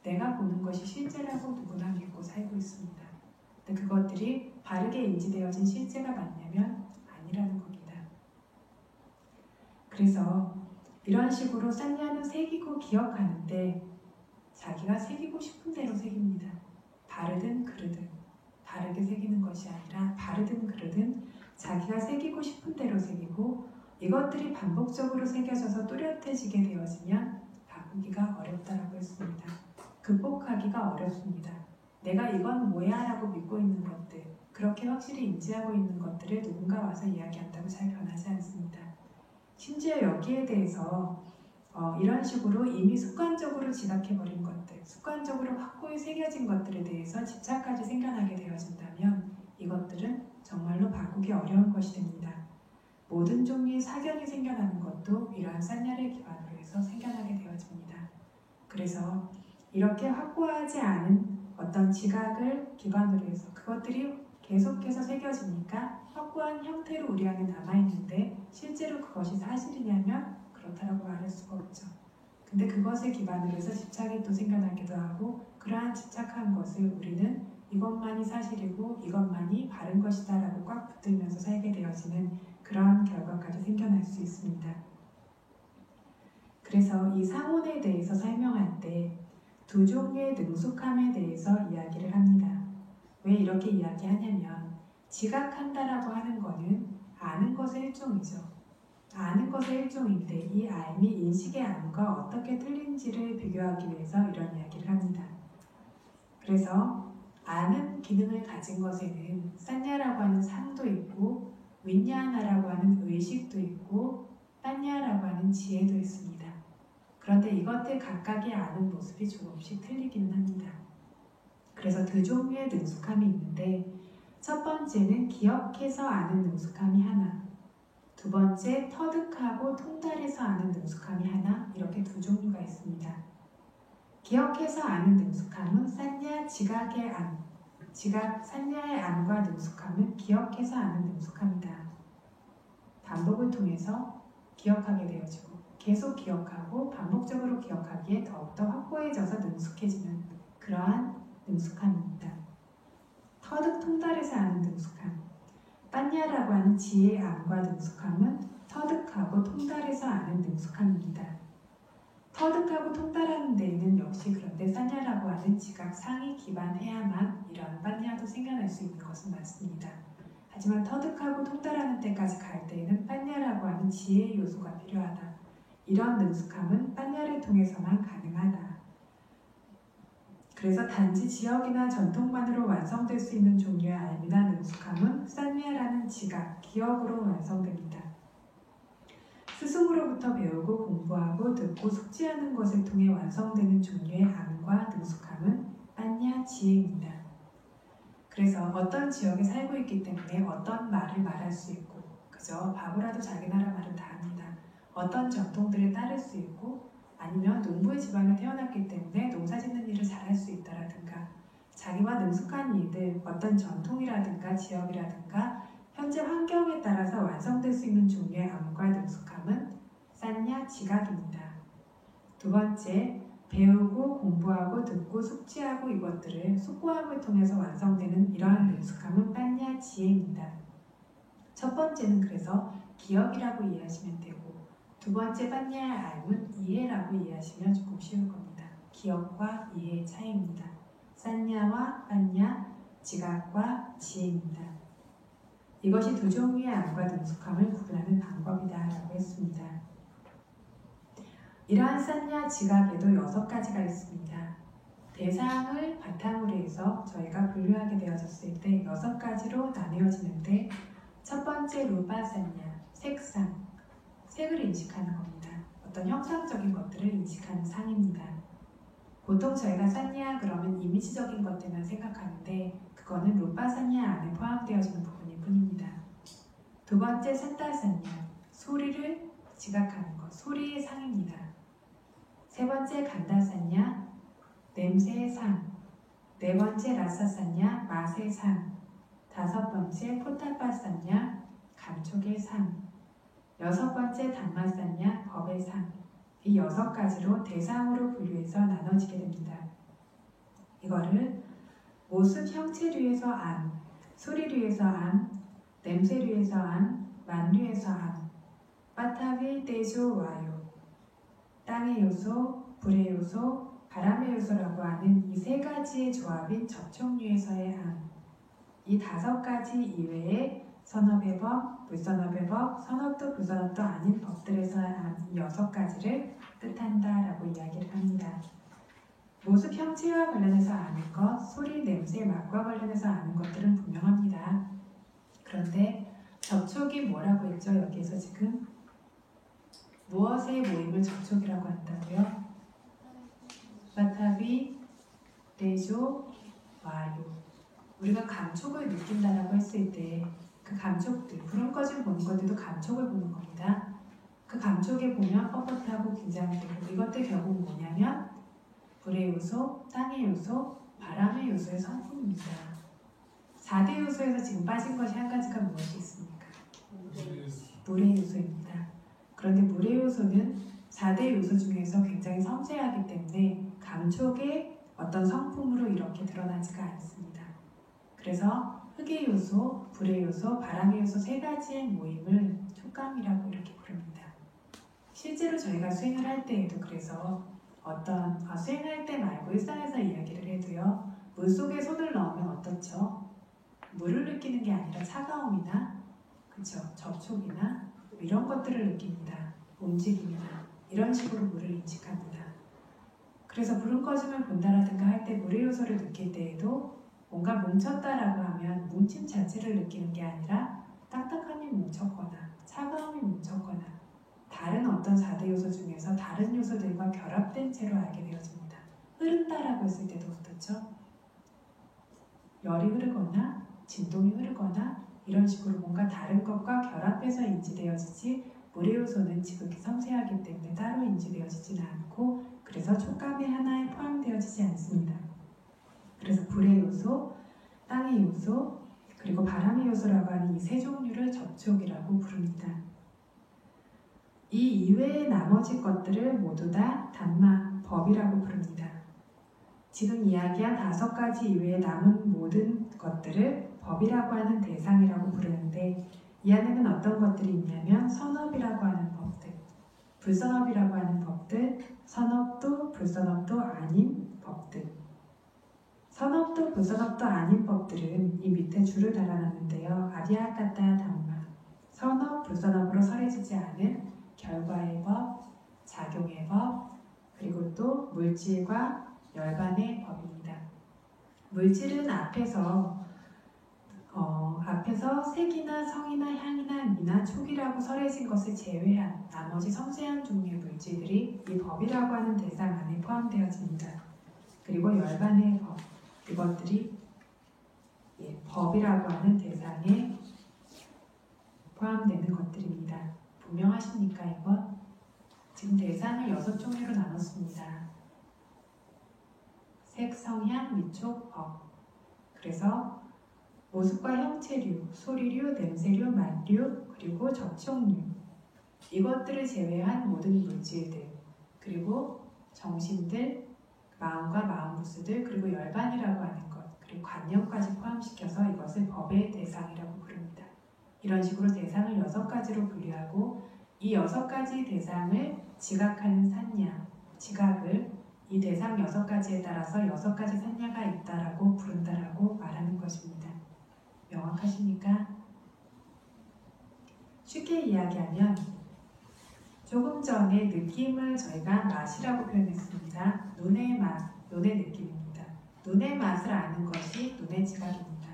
[SPEAKER 2] 내가 보는 것이 실제라고 누구나 믿고 살고 있습니다. 근데 그것들이 바르게 인지되어진 실제가 맞냐면 아니라는 겁니다. 그래서 이런 식으로 산야는 새기고 기억하는데 자기가 새기고 싶은 대로 새깁니다. 바르든 그르든 바르게 새기는 것이 아니라 바르든 그르든 자기가 새기고 싶은 대로 새기고 이것들이 반복적으로 새겨져서 또렷해지게 되어지면 바꾸기가 어렵다라고 했습니다. 극복하기가 어렵습니다. 내가 이건 뭐야 라고 믿고 있는 것들 그렇게 확실히 인지하고 있는 것들을 누군가 와서 이야기한다고 잘 변하지 않습니다. 심지어 여기에 대해서 이런 식으로 이미 습관적으로 지각해버린 것들, 습관적으로 확고히 새겨진 것들에 대해서 집착까지 생겨나게 되어진다면 이것들은 정말로 바꾸기 어려운 것이 됩니다. 모든 종류의 사견이 생겨나는 것도 이러한 산야를 기반으로 해서 생겨나게 되어집니다. 그래서 이렇게 확고하지 않은 어떤 지각을 기반으로 해서 그것들이 계속해서 새겨지니까 확고한 형태로 우리 안에 남아있는데 실제로 그것이 사실이냐면 그렇다라고 말할 수가 없죠. 근데 그것을 기반으로 해서 집착이 또 생겨나기도 하고 그러한 집착한 것을 우리는 이것만이 사실이고 이것만이 바른 것이다 라고 꽉 붙들면서 살게 되어지는 그러한 결과까지 생겨날 수 있습니다. 그래서 이 상온에 대해서 설명할 때 두 종류의 능숙함에 대해서 이야기를 합니다. 왜 이렇게 이야기하냐면 지각한다라고 하는 것은 아는 것의 일종이죠. 아는 것의 일종인데 이 알미 인식의 암과 어떻게 틀린지를 비교하기 위해서 이런 이야기를 합니다. 그래서 아는 기능을 가진 것에는 산냐라고 하는 상도 있고 윈냐나라고 하는 의식도 있고 빠냐라고 하는 지혜도 있습니다. 그런데 이것들 각각의 아는 모습이 조금씩 틀리기는 합니다. 그래서 두 종류의 능숙함이 있는데 첫 번째는 기억해서 아는 능숙함이 하나, 두 번째 터득하고 통달해서 아는 능숙함이 하나, 이렇게 두 종류가 있습니다. 기억해서 아는 능숙함은 산냐 지각의 암, 지각 산냐의 암과 능숙함은 기억해서 아는 능숙함이다. 반복을 통해서 기억하게 되어지고 계속 기억하고 반복적으로 기억하기에 더욱더 확고해져서 능숙해지는 그러한 능숙함입니다. 터득 통달해서 아는 능숙함, 빠냐라고 하는 지혜의 암과 능숙함은 터득하고 통달해서 아는 능숙함입니다. 터득하고 통달하는 데에는 역시 그런데 산냐라고 하는 지각 상이 기반해야만 이런 빠냐도 생겨날 수 있는 것은 맞습니다. 하지만 터득하고 통달하는 때까지 갈 때에는 빠냐라고 하는 지혜의 요소가 필요하다. 이런 능숙함은 빠냐를 통해서만 가능하다. 그래서 단지 지역이나 전통만으로 완성될 수 있는 종류의 알미나 능숙함은 산냐라는 지각, 기억으로 완성됩니다. 스승으로부터 배우고 공부하고 듣고 숙지하는 것을 통해 완성되는 종류의 암과 능숙함은 빠냐 지혜입니다. 그래서 어떤 지역에 살고 있기 때문에 어떤 말을 말할 수 있고 그저 바보라도 자기 나라 말은 다 합니다. 어떤 전통들을 따를 수 있고 아니면 농부의 집안에 태어났기 때문에 농사짓는 일을 잘할 수 있다라든가 자기와 능숙한 이들, 어떤 전통이라든가 지역이라든가 현재 환경에 따라서 완성될 수 있는 종류의 암과 능숙함은 산냐 지각입니다. 두 번째, 배우고 공부하고 듣고 숙지하고 이것들을 숙고함을 통해서 완성되는 이러한 능숙함은 빠냐 지혜입니다. 첫 번째는 그래서 기억이라고 이해하시면 되고 두 번째 빠냐의 알은 이해라고 이해하시면 조금 쉬울 겁니다. 기억과 이해의 차이입니다. 산냐와 빠냐, 지각과 지혜입니다. 이것이 두 종류의 암과 능숙함을 구분하는 방법이다라고 했습니다. 이러한 산냐 지각에도 6가지가 있습니다. 대상을 바탕으로 해서 저희가 분류하게 되어졌을 때 6가지로 나뉘어지는데 첫 번째 루파 산냐, 색상, 색을 인식하는 겁니다. 어떤 형상적인 것들을 인식하는 상입니다. 보통 저희가 산냐 그러면 이미지적인 것들만 생각하는데 그거는 루파 산냐 안에 포함되어지는 부분일 뿐입니다. 두 번째 산다 산냐, 소리를 지각하는 것, 소리의 상입니다. 세 번째 간다 산냐, 냄새의 상. 네 번째 라사 산냐, 맛의 상. 다섯 번째 포타파 산냐, 감촉의 상. 여섯 번째 단맛 산냐, 법의 상. 이 6가지로 대상으로 분류해서 나눠지게 됩니다. 이거를 모습 형체류에서 암, 소리류에서 암, 냄새류에서 암, 맛류에서 암, 빠타비 떼조 와요, 땅의 요소, 불의 요소, 바람의 요소라고 하는 이 3가지의 조합인 접촉류에서의 암, 이 5가지 이외에 선업의 법, 불선업의 법, 선업도 불선업도 아닌 법들에서의 암, 이 6가지를 뜻한다라고 이야기를 합니다. 모습 형체와 관련해서 아는 것, 소리, 냄새, 맛과 관련해서 아는 것들은 분명합니다. 그런데 접촉이 뭐라고 했죠? 여기에서 지금 무엇의 모임을 접촉이라고 한다고요? 바타비, 레조, 와요. 우리가 감촉을 느낀다라고 했을 때 그 감촉들, 불은 꺼진 보는 것들도 감촉을 보는 겁니다. 그 감촉에 보면 뻣뻣하고 긴장이 되고 이것들 결국 뭐냐면 불의 요소, 땅의 요소, 바람의 요소의 성품입니다. 4대 요소에서 지금 빠진 것이 한 가지가 무엇이 있습니까? 물의 요소입니다. 그런데 물의 요소는 4대 요소 중에서 굉장히 섬세하기 때문에 감촉의 어떤 성품으로 이렇게 드러나지가 않습니다. 그래서 흙의 요소, 불의 요소, 바람의 요소 3가지의 모임을 촉감이라고 이렇게 부릅니다. 실제로 저희가 수행을 할 때에도 그래서 수행할 때 말고 일상에서 이야기를 해도요. 물 속에 손을 넣으면 어떻죠? 물을 느끼는 게 아니라 차가움이나 그쵸? 접촉이나 이런 것들을 느낍니다. 움직임이나 이런 식으로 물을 인식합니다. 그래서 불은 꺼짐을 본다라든가 할 때 물의 요소를 느낄 때에도 뭔가 뭉쳤다라고 하면 뭉침 자체를 느끼는 게 아니라 딱딱함이 뭉쳤거나 차가움이 뭉쳤거나 다른 어떤 4대 요소 중에서 다른 요소들과 결합된 채로 알게 되어집니다. 흐른다라고 했을 때도 어떻죠? 열이 흐르거나 진동이 흐르거나 이런 식으로 뭔가 다른 것과 결합해서 인지되어지지 물의 요소는 지극히 섬세하기 때문에 따로 인지되어지지는 않고 그래서 촉감의 하나에 포함되어지지 않습니다. 그래서 불의 요소, 땅의 요소, 그리고 바람의 요소라고 하는 이 세 종류를 접촉이라고 부릅니다. 이 이외의 나머지 것들을 모두 다 단마, 법이라고 부릅니다. 지금 이야기한 5가지 이외에 남은 모든 것들을 법이라고 하는 대상이라고 부르는데 이 안에는 어떤 것들이 있냐면 선업이라고 하는 법들, 불선업이라고 하는 법들, 선업도 불선업도 아닌 법들. 선업도 불선업도 아닌 법들은 이 밑에 줄을 달아놨는데요. 아리아까타 담마, 선업, 불선업으로 설해지지 않은 결과의 법, 작용의 법, 그리고 또 물질과 열반의 법입니다. 물질은 앞에서 색이나 성이나 향이나 미나 촉이라고 설해진 것을 제외한 나머지 섬세한 종류의 물질들이 이 법이라고 하는 대상 안에 포함되어집니다. 그리고 열반의 법, 이것들이 법이라고 하는 대상에 포함되는 것들입니다. 분명하십니까 이거? 지금 대상을 6종류로 나눴습니다. 색, 성향, 미촉, 법. 그래서 모습과 형체류, 소리류, 냄새류, 맛류, 그리고 접촉류 이것들을 제외한 모든 물질들 그리고 정신들, 마음과 마음부스들 그리고 열반이라고 하는 것 그리고 관념까지 포함시켜서 이것을 법의 대상이라고 부릅니다. 이런 식으로 대상을 6가지로 분류하고 이 6가지 대상을 지각하는 산냐, 지각을 이 대상 6가지에 따라서 6가지 산냐가 있다라고 부른다라고 말하는 것입니다. 명확하십니까? 쉽게 이야기하면 조금 전에 느낌을 저희가 맛이라고 표현했습니다. 눈의 맛, 눈의 느낌입니다. 눈의 맛을 아는 것이 눈의 지각입니다.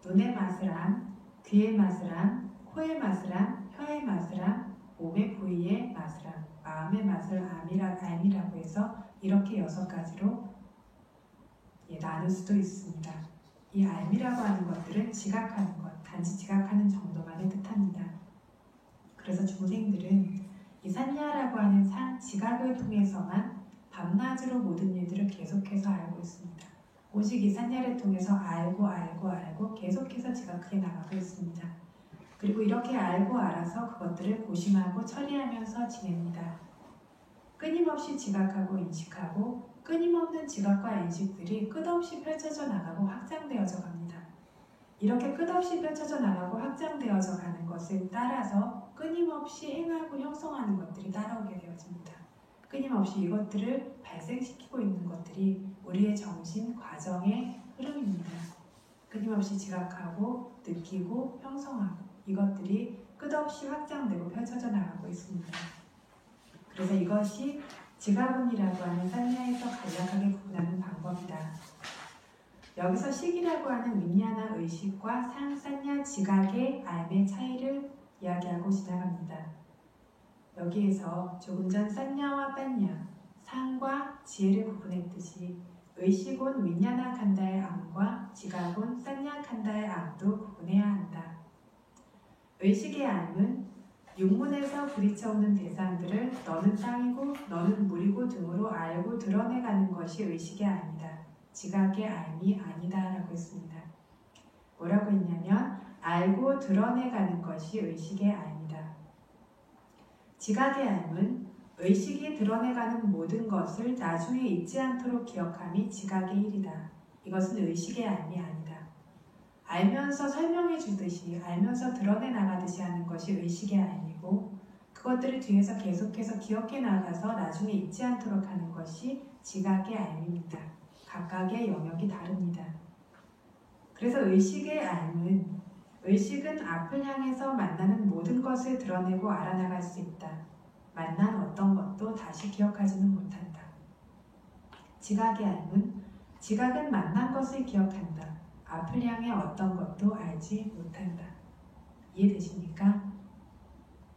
[SPEAKER 2] 눈의 맛을 안, 귀의 맛을 안, 코의 맛을 안, 혀의 맛을 안, 몸의 부위의 맛을 안, 마음의 맛을 알미라고 해서 이렇게 6가지로 나눌 수도 있습니다. 이 알미라고 하는 것들은 지각하는 것, 단지 지각하는 정도만을 뜻합니다. 그래서 중생들은 이 산야라고 하는 지각을 통해서만 밤낮으로 모든 일들을 계속해서 알고 있습니다. 오직 이 산야를 통해서 알고 계속해서 지각해 나가고 있습니다. 그리고 이렇게 알고 알아서 그것들을 고심하고 처리하면서 지냅니다. 끊임없이 지각하고 인식하고 끊임없는 지각과 인식들이 끝없이 펼쳐져 나가고 확장되어져 갑니다. 이렇게 끝없이 펼쳐져 나가고 확장되어져 가는 것을 따라서 끊임없이 행하고 형성하는 것들이 따라오게 되어집니다. 끊임없이 이것들을 발생시키고 있는 것들이 우리의 정신 과정의 흐름입니다. 끊임없이 지각하고 느끼고 형성하고 이것들이 끝없이 확장되고 펼쳐져 나가고 있습니다. 그래서 이것이 지가분이라고 하는 산야에서 간략하게 구분하는 방법이다. 여기서 식이라고 하는 윈야나 의식과 산야 지각의 알의 차이를 이야기하고 지나갑니다. 여기에서 조금 전 산야와 판야, 상과 지혜를 구분했듯이 의식은 윈야나 칸다의 암과 지각은 산야 칸다의 암도 구분해야 한다. 의식의 암은 육문에서 부딪혀오는 대상들을 너는 땅이고 너는 물이고 등으로 알고 드러내가는 것이 의식의 암이다. 지각의 암이 아니다 라고 했습니다. 뭐라고 했냐면 알고 드러내가는 것이 의식의 암이다. 지각의 암은 의식이 드러내가는 모든 것을 나중에 잊지 않도록 기억함이 지각의 일이다. 이것은 의식의 암이 아니다. 알면서 설명해 주듯이 알면서 드러내 나가듯이 하는 것이 의식의 암이고 그것들을 뒤에서 계속해서 기억해 나가서 나중에 잊지 않도록 하는 것이 지각의 알입니다. 각각의 영역이 다릅니다. 그래서 의식은 앞을 향해서 만나는 모든 것을 드러내고 알아나갈 수 있다. 만난 어떤 것도 다시 기억하지는 못한다. 지각의 지각은 만난 것을 기억한다. 앞을 향해 어떤 것도 알지 못한다. 이해되십니까?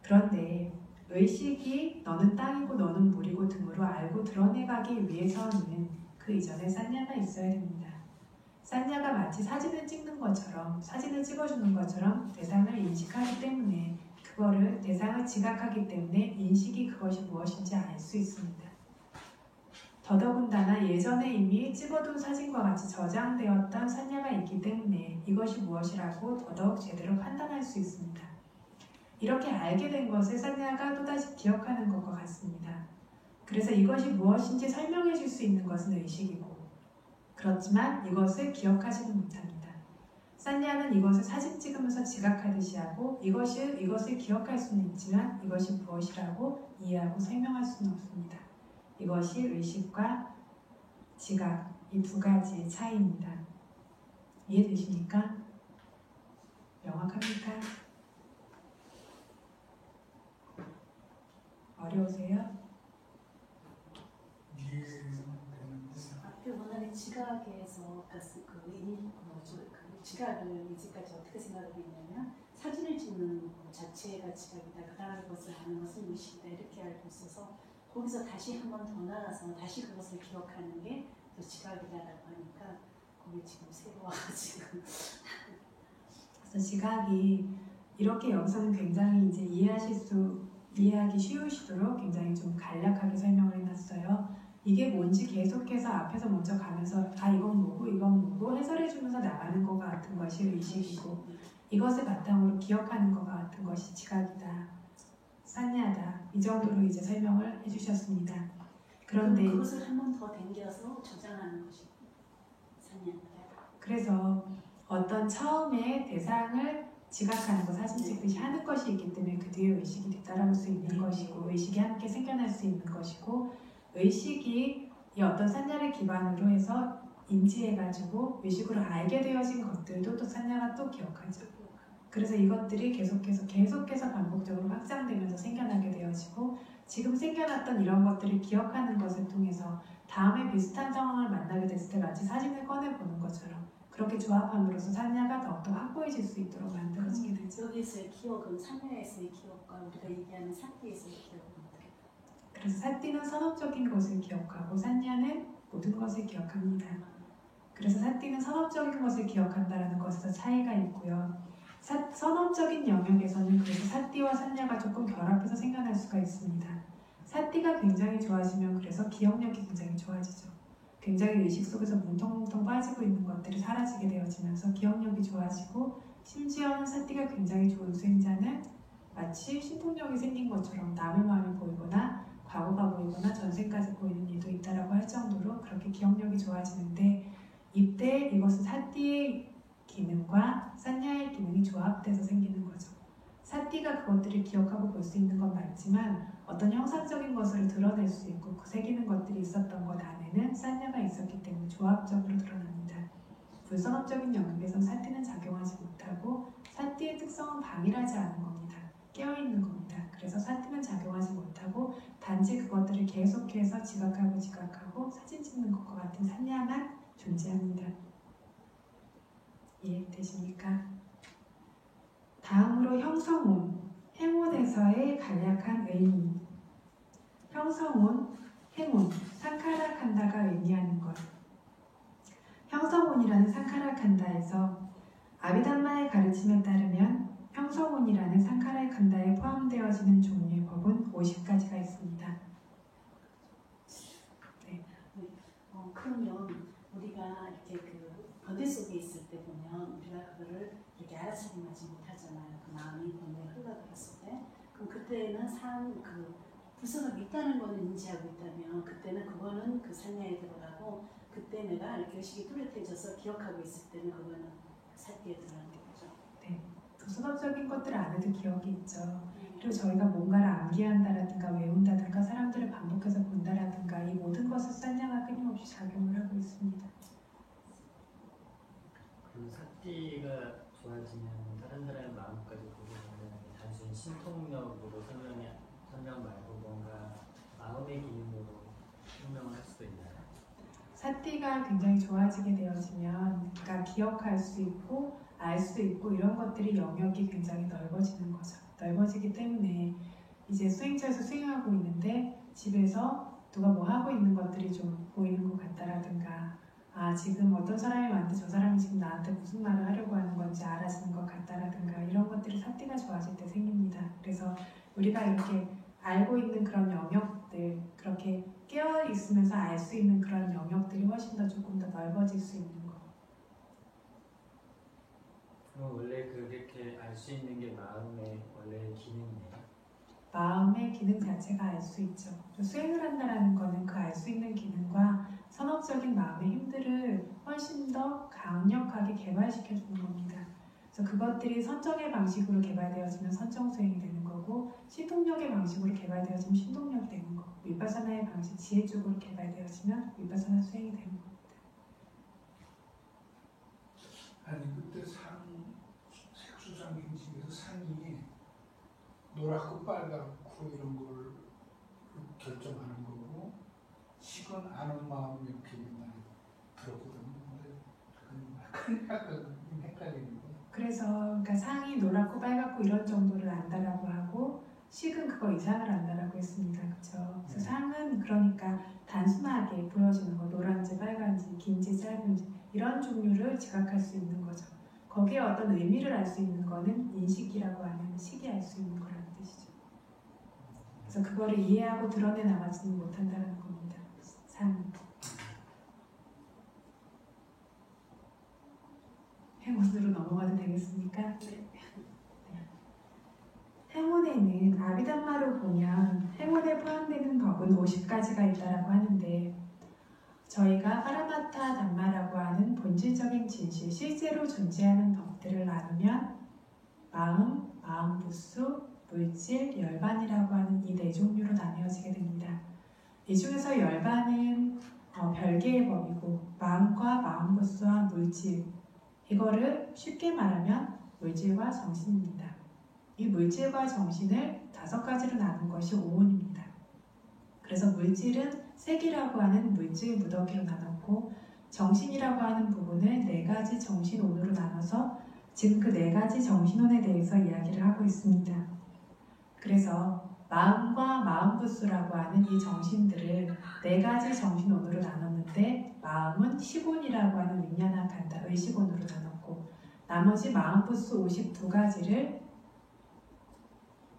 [SPEAKER 2] 그런데 의식이 너는 땅이고 너는 물이고 등으로 알고 드러내가기 위해서는 그 이전에 산냐가 있어야 됩니다. 산냐가 마치 사진을 찍는 것처럼, 사진을 찍어주는 것처럼 대상을 인식하기 때문에, 그거를 대상을 지각하기 때문에 인식이 그것이 무엇인지 알 수 있습니다. 더더군다나 예전에 이미 찍어둔 사진과 같이 저장되었던 산냐가 있기 때문에 이것이 무엇이라고 더더욱 제대로 판단할 수 있습니다. 이렇게 알게 된 것을 산냐가 또다시 기억하는 것과 같습니다. 그래서 이것이 무엇인지 설명해 줄 수 있는 것은 의식이고, 그렇지만 이것을 기억하지는 못합니다. 산냐는 이것을 사진 찍으면서 지각하듯이 하고 이것을 기억할 수는 있지만 이것이 무엇이라고 이해하고 설명할 수는 없습니다. 이것이 의식과 지각, 이 두 가지의 차이입니다. 이해되십니까? 명확합니까? 어려우세요?
[SPEAKER 3] 앞에 원하는 지각에서 지각을 이제까지 어떻게 생각하고 있냐면, 사진을 찍는 것 자체가 지각이다, 그 다음에 그것을 아는 것은 의식이다, 이렇게 알고 있어서 거기서 다시 한 번 더 나가서 다시 그것을 기억하는 게 또 지각이다라고 하니까 거기 지금 새로 와가지고
[SPEAKER 2] 그래서 지각이 이렇게 여기서는 굉장히 이제 이해하기 쉬우시도록 굉장히 좀 간략하게 설명을 해놨어요. 이게 뭔지 계속해서 앞에서 먼저 가면서 이건 뭐고 해설해주면서 나가는 것 같은 것이 의식이고, 이것을 바탕으로 기억하는 것 같은 것이 지각이다, 산냐다, 이 정도로 이제 설명을 해주셨습니다. 그런데
[SPEAKER 3] 그것을 한 번 더 당겨서 저장하는 것이 산냐입니다.
[SPEAKER 2] 그래서 어떤 처음에 대상을 지각하는 것, 사진 찍듯이 하는 것이 있기 때문에 그 뒤에 의식이 뒤따라올 수 있는 것이고, 의식이 함께 생겨날 수 있는 것이고, 의식이 이 어떤 산냐를 기반으로 해서 인지해가지고 의식으로 알게 되어진 것들도 또 산냐가 또 기억하죠. 그래서 이것들이 계속해서 반복적으로 확장되면서 생겨나게 되어지고, 지금 생겨났던 이런 것들을 기억하는 것을 통해서 다음에 비슷한 상황을 만나게 됐을 때 마치 사진을 꺼내보는 것처럼 그렇게 조합함으로써 산냐가 더욱더 확고해질 수 있도록 만들어지게 되죠.
[SPEAKER 3] 여기서의 기억은 산냐에서의 기억과 우리가 얘기하는 사티에서의 기억은 어떻게?
[SPEAKER 2] 그래서 사티는 선업적인 것을 기억하고 산냐는 모든 것을 기억합니다. 그래서 사티는 선업적인 것을 기억한다는 것에서 차이가 있고요. 선업적인 영역에서는 그래서 사티와 산냐가 조금 결합해서 생겨날 수가 있습니다. 사티가 굉장히 좋아지면 그래서 기억력이 굉장히 좋아지죠. 굉장히 의식 속에서 뭉텅뭉텅 빠지고 있는 것들이 사라지게 되어지면서 기억력이 좋아지고, 심지어는 사티가 굉장히 좋은 수행자는 마치 신통력이 생긴 것처럼 남의 마음이 보이거나 과거가 보이거나 전생까지 보이는 일도 있다라고 할 정도로 그렇게 기억력이 좋아지는데, 이때 이것은 사티의 기능과 산냐의 기능이 조합돼서 생기는 거죠. 사티가 그것들을 기억하고 볼 수 있는 건 맞지만 어떤 형상적인 것을 드러낼 수 있고 그 새기는 것들이 있었던 것 안에는 산냐가 있었기 때문에 조합적으로 드러납니다. 불선업적인 영역에선 사티는 작용하지 못하고, 사티의 특성은 방일하지 않은 겁니다. 깨어있는 겁니다. 그래서 사티는 작용하지 못하고 단지 그것들을 계속해서 지각하고 사진 찍는 것과 같은 산냐만 존재합니다. 이해되십니까? 다음으로 형성운, 행운에서의 간략한 의미. 형성운, 행운, 상카라칸다가 의미하는 것. 형성운이라는 상카라칸다에서 아비담마의 가르침에 따르면 형성운이라는 상카라칸다에 포함되어지는 종류의 법은 50가지가 있습니다. 네.
[SPEAKER 3] 그러면 우리가 이렇게 번뇌 속에 있을 때 보면 우리가 그거를 이렇게 알아차림하지 못하잖아요. 그 마음이 번뇌에 흘러들었을 때, 그럼 그때는 불선업이 있다는 거는 인지하고 있다면 그때는 그거는 그 산냐에 들어가고, 그때 내가 이렇게 의식이 뚜렷해져서 기억하고 있을 때는 그거는 사티에 들어가는 거죠.
[SPEAKER 2] 네. 더 수업적인 것들을 안 해도 기억이 있죠. 그리고 저희가 뭔가를 암기한다라든가 외운다든가 사람들을 반복해서 본다라든가 이 모든 것을 쌍냐가 끊임없이 작용을 하고 있습니다.
[SPEAKER 4] 그 사띠가 좋아지면 다른 사람의 마음까지 보게 되면 단순히 신통력으로 설명 말고 뭔가 마음의 기능으로 설명을 할 수도 있나요?
[SPEAKER 2] 사띠가 굉장히 좋아지게 되어지면 그러니까 기억할 수 있고 알 수 있고 이런 것들이 영역이 굉장히 넓어지는 거죠. 넓어지기 때문에 이제 수행처에서 수행하고 있는데 집에서 누가 뭐 하고 있는 것들이 좀 보이는 것 같다라든가 아 지금 어떤 사람이 왔는데 저 사람이 지금 나한테 무슨 말을 하려고 하는 건지 알아주는 것 같다라든가 이런 것들이 사띠가 좋아질 때 생깁니다. 그래서 우리가 이렇게 알고 있는 그런 영역들 그렇게 깨어 있으면서 알 수 있는 그런 영역들이 훨씬 더 조금 더 넓어질 수 있는 거.
[SPEAKER 4] 그럼 원래 그렇게 알 수 있는 게 마음의 원래 기능이에요?
[SPEAKER 2] 마음의 기능 자체가 알 수 있죠. 수행을 한다라는 거는 그 알 수 있는 기능과 선업적인 마음의 힘들을 훨씬 더 강력하게 개발시켜주는 겁니다. 그래서 그것들이 선정의 방식으로 개발되어지면 선정 수행이 되는 거고 신동력의 방식으로 개발되어지면 신동력이 되는 거고 위파사나의 방식 지혜 쪽으로 개발되어지면 위파사나 수행이 되는 겁니다.
[SPEAKER 5] 아니 그때 색수상경식에서 상이 노랗고 빨갛고 이런 걸 결정하는 거고 식은 아는 마음 이렇게 많이 들었거든요. 근데 약간 헷갈리는 거예요.
[SPEAKER 2] 그래서 그러니까 상이 노랗고 빨갛고 이런 정도를 안다라고 하고 식은 그거 이상을 안다라고 했습니다. 그렇죠? 그래서 상은 그러니까 단순하게 보여지는 거 노란지 빨간지 긴지 짧은지 이런 종류를 지각할 수 있는 거죠. 거기에 어떤 의미를 알 수 있는 거는 인식이라고 하는 식이 알 수 있는 거라는 뜻이죠. 그래서 그거를 이해하고 드러내 나가지는 못한다는 겁니다. 상. 행운으로 넘어가도 되겠습니까? 네. 행운에는 아비담마로 보면 행운에 포함되는 법은 50가지가 있다라고 하는데 저희가 파라마타 담마라고 하는 본질적인 진실, 실제로 존재하는 법들을 나누면 마음, 마음부수, 물질, 열반이라고 하는 이 네 종류로 나뉘어지게 됩니다. 이 중에서 열반은 별개의 법이고 마음과 마음부수와 물질 이거를 쉽게 말하면 물질과 정신입니다. 이 물질과 정신을 5가지로 나눈 것이 오온입니다. 그래서 물질은 색이라고 하는 물질 무더기로 나눴고 정신이라고 하는 부분을 4가지 정신온으로 나눠서 지금 그 4가지 정신온에 대해서 이야기를 하고 있습니다. 그래서 마음과 마음부수라고 하는 이 정신들을 4가지 정신온으로 나눴는데 마음은 10온이라고 하는 윈냐나칸다, 의식온으로 나눴고 나머지 마음부수 52가지를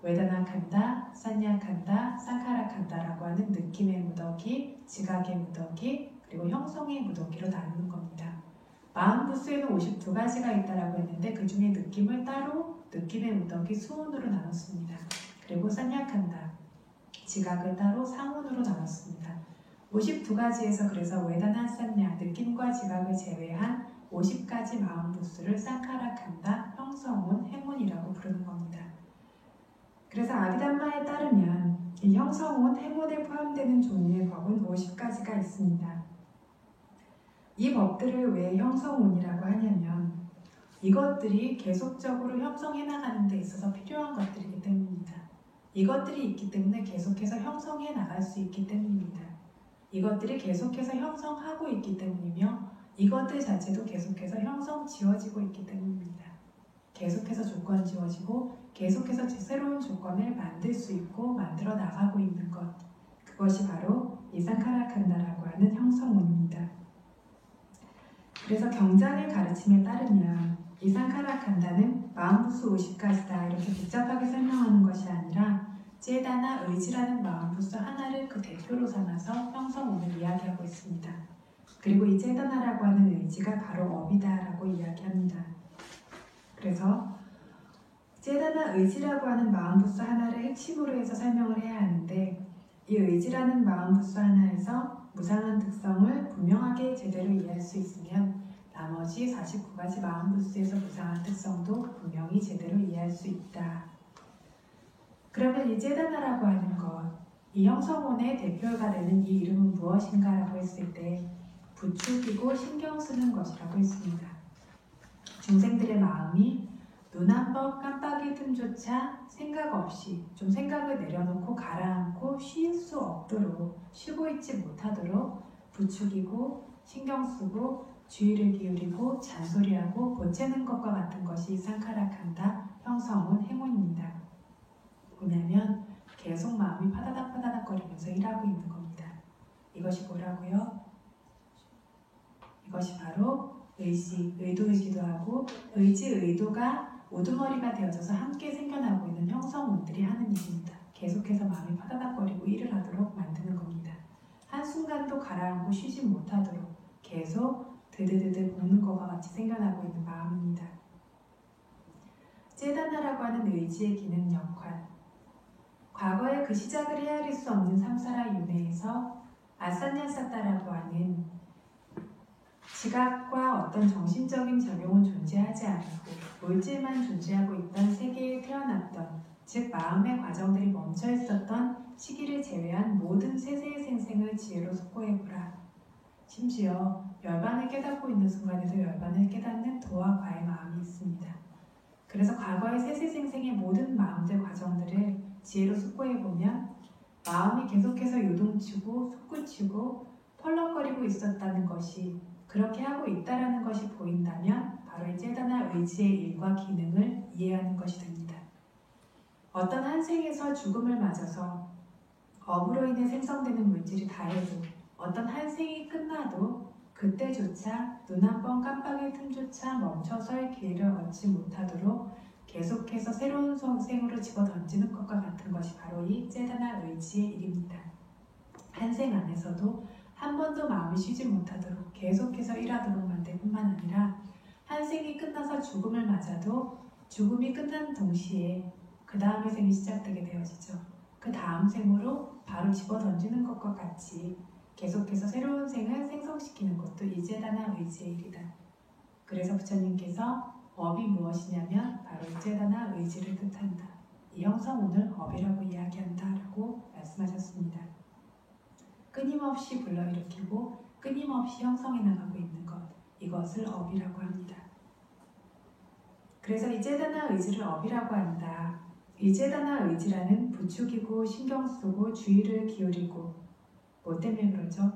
[SPEAKER 2] 웨다나칸다, 산냐칸다, 상카라칸다라고 하는 느낌의 무더기, 지각의 무더기, 그리고 형성의 무더기로 나누는 겁니다. 마음부수에는 52가지가 있다라고 했는데 그 중에 느낌을 따로 느낌의 무더기 수온으로 나눴습니다. 그리고 산냐칸다, 지각을 따로 상온으로 나눴습니다. 52가지에서 그래서 웨다나 산냐, 느낌과 지각을 제외한 50가지 마음부수를 상카라칸다, 형성온, 행온이라고 부르는 겁니다. 그래서 아비담마에 따르면 이 형성온, 행온에 포함되는 종류의 법은 50가지가 있습니다. 이 법들을 왜 형성온이라고 하냐면 이것들이 계속적으로 형성해 나가는 데 있어서 필요한 것들이기 때문입니다. 이것들이 있기 때문에 계속해서 형성해 나갈 수 있기 때문입니다. 이것들이 계속해서 형성하고 있기 때문이며 이것들 자체도 계속해서 형성 지어지고 있기 때문입니다. 계속해서 조건 지어지고 계속해서 새로운 조건을 만들 수 있고 만들어 나가고 있는 것 그것이 바로 이 상카라칸다라고 하는 형성온입니다. 그래서 경전의 가르침에 따르면 이 상카라칸다는 마음부수 50가지다 이렇게 복잡하게 설명하는 것이 아니라 제다나 의지라는 마음부수 하나를 그 대표로 삼아서 형성온을 이야기하고 있습니다. 그리고 이 제다나라고 하는 의지가 바로 업이다라고 이야기합니다. 그래서 제다나 의지라고 하는 마음부수 하나를 핵심으로 해서 설명을 해야 하는데 이 의지라는 마음부수 하나에서 무상한 특성을 분명하게 제대로 이해할 수 있으면 나머지 것이 49가지 마음 부스에서 묘사한 특성도 분명히 제대로 이해할 수 있다. 그러면 이 제다나라고 하는 것, 이 형성혼의 대표가 되는 이 이름은 무엇인가라고 했을 때 부추기고 신경 쓰는 것이라고 했습니다. 중생들의 마음이 눈 한 번 깜빡일 틈조차 생각 없이 좀 생각을 내려놓고 가라앉고 쉴 수 없도록 쉬고 있지 못하도록 부추기고 신경 쓰고 주의를 기울이고 잔소리하고 보채는 것과 같은 것이 상카라칸다 형성혼 행운입니다. 뭐냐면 계속 마음이 파다닥 거리면서 일하고 있는 겁니다. 이것이 뭐라고요? 이것이 바로 의지, 의도이기도 하고 의지, 의도가 우두머리가 되어져서 함께 생겨나고 있는 형성운들이 하는 일입니다. 계속해서 마음이 파다닥거리고 일을 하도록 만드는 겁니다. 한순간도 가라앉고 쉬지 못하도록 계속 드드드드 볶는 것과 같이 생겨나고 있는 마음입니다. 제다나라고 하는 의지의 기능 역할, 과거에 그 시작을 헤아릴 수 없는 삼사라 윤회에서 아산야사타라고 하는 지각과 어떤 정신적인 작용은 존재하지 않고 물질만 존재하고 있던 세계에 태어났던, 즉 마음의 과정들이 멈춰 있었던 시기를 제외한 모든 세세의 생생을 지혜로 숙고해보라. 심지어 열반을 깨닫고 있는 순간에도 열반을 깨닫는 도와 과의 마음이 있습니다. 그래서 과거의 세세생생의 모든 마음들 과정들을 지혜로 숙고해보면 마음이 계속해서 요동치고 솟구치고 펄럭거리고 있었다는 것이, 그렇게 하고 있다라는 것이 보인다면 바로 이 제다나 의지의 일과 기능을 이해하는 것이 됩니다. 어떤 한 생에서 죽음을 맞아서 업으로 인해 생성되는 물질이 다해도 어떤 한 생이 끝나도 그때조차 눈 한 번 깜빡일 틈조차 멈춰설 기회를 얻지 못하도록 계속해서 새로운 생으로 집어던지는 것과 같은 것이 바로 이 제다나 의지의 일입니다. 한 생 안에서도 한 번도 마음이 쉬지 못하도록 계속해서 일하도록 만들 뿐만 아니라 한 생이 끝나서 죽음을 맞아도 죽음이 끝난 동시에 그 다음의 생이 시작되게 되어지죠. 그 다음 생으로 바로 집어던지는 것과 같이 계속해서 새로운 생을 생성시키는 것도 이 제다나 의지의 일이다. 그래서 부처님께서 업이 무엇이냐면 바로 이 제다나 의지를 뜻한다. 이 형성운을 업이라고 이야기한다 라고 말씀하셨습니다. 끊임없이 불러일으키고 끊임없이 형성해 나가고 있는 것, 이것을 업이라고 합니다. 그래서 이 제다나 의지를 업이라고 한다. 이 제다나 의지라는 부추기고 신경 쓰고 주의를 기울이고 뭐 때문에 그러죠?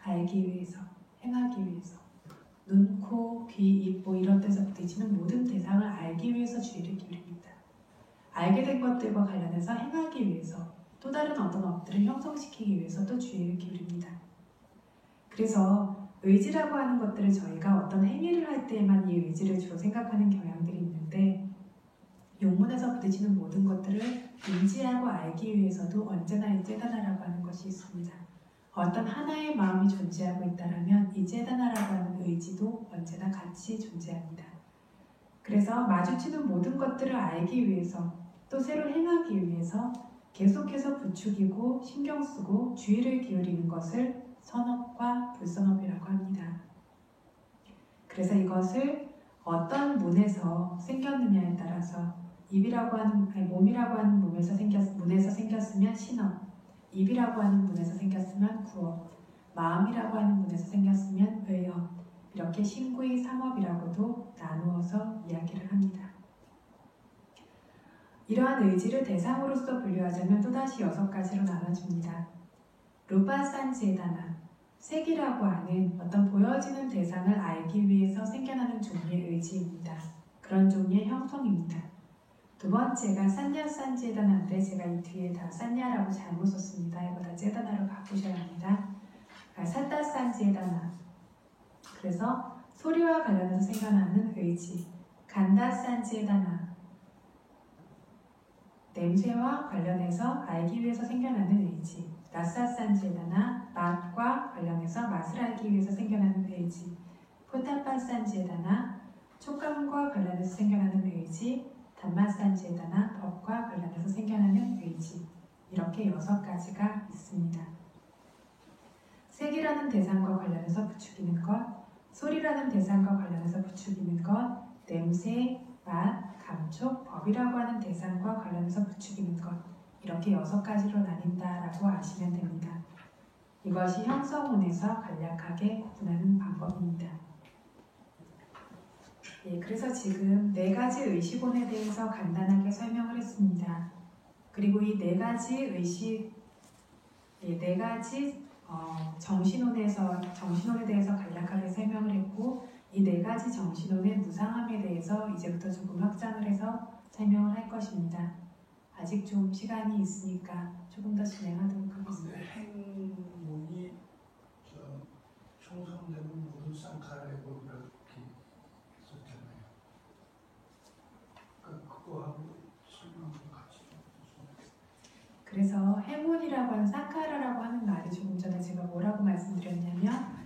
[SPEAKER 2] 알기 위해서, 행하기 위해서 눈, 코, 귀, 입 뭐 이런 데서 부딪히는 모든 대상을 알기 위해서 주의를 기울입니다. 알게 된 것들과 관련해서 행하기 위해서 또 다른 어떤 업들을 형성시키기 위해서 또 주의를 기울입니다. 그래서 의지라고 하는 것들을 저희가 어떤 행위를 할 때에만 이 의지를 주로 생각하는 경향들이 있는데 용문에서 부딪히는 모든 것들을 인지하고 알기 위해서도 언제나 이 제다나라고 하는 것이 있습니다. 어떤 하나의 마음이 존재하고 있다면 이 제다나라고 하는 의지도 언제나 같이 존재합니다. 그래서 마주치는 모든 것들을 알기 위해서 또 새로 행하기 위해서 계속해서 부추기고 신경 쓰고 주의를 기울이는 것을 선업과 불선업이라고 합니다. 그래서 이것을 어떤 문에서 생겼느냐에 따라서 몸이라고 하는 문에서 생겼으면 신업, 입이라고 하는 문에서 생겼으면 구업, 마음이라고 하는 문에서 생겼으면 의업, 이렇게 신구의 삼업이라고도 나누어서 이야기를 합니다. 이러한 의지를 대상으로서 분류하자면 또다시 6가지로 나눠줍니다. 루파산제다나, 색이라고 하는 어떤 보여지는 대상을 알기 위해서 생겨나는 종류의 의지입니다. 그런 종류의 형성입니다. 두 번째가 산야산제다나인데 제가 이 뒤에 다 산야라고 잘못 썼습니다. 이거 다 제다나로 바꾸셔야 합니다. 사타산제다나, 그래서 소리와 관련해서 생겨나는 의지. 간다산제다나, 냄새와 관련해서 알기 위해서 생겨나는 의지. 라사산제다나, 맛과 관련해서 맛을 알기 위해서 생겨나는 의지. 포타파산제다나, 촉감과 관련해서 생겨나는 의지. 단맛산제다나, 법과 관련해서 생겨나는 의지. 이렇게 6가지가 있습니다. 색이라는 대상과 관련해서 부추기는 것, 소리라는 대상과 관련해서 부추기는 것, 냄새, 맛, 감촉, 법이라고 하는 대상과 관련해서 부추기는 것, 이렇게 6가지로 나뉜다라고 아시면 됩니다. 이것이 형성운에서 간략하게 구분하는 방법입니다. 그래서 지금 4가지 의식원에 대해서 간단하게 설명을 했습니다. 그리고 이 4가지 의식, 4가지 정신원에 대해서 간략하게 설명을 했고, 이 4가지 정신원의 무상함에 대해서 이제부터 조금 확장을 해서 설명을 할 것입니다. 아직 좀 시간이 있으니까 조금 더 진행하도록 하겠습니다.
[SPEAKER 5] 행문이 형성되는 모든 쌍카라의 법이라 이렇게 썼잖아요. 그거하고 설명을 같이 좀 해주세요.
[SPEAKER 2] 그래서 행운이라고 하는 쌍카라라고 하는 말이 조금 전에 제가 뭐라고 말씀드렸냐면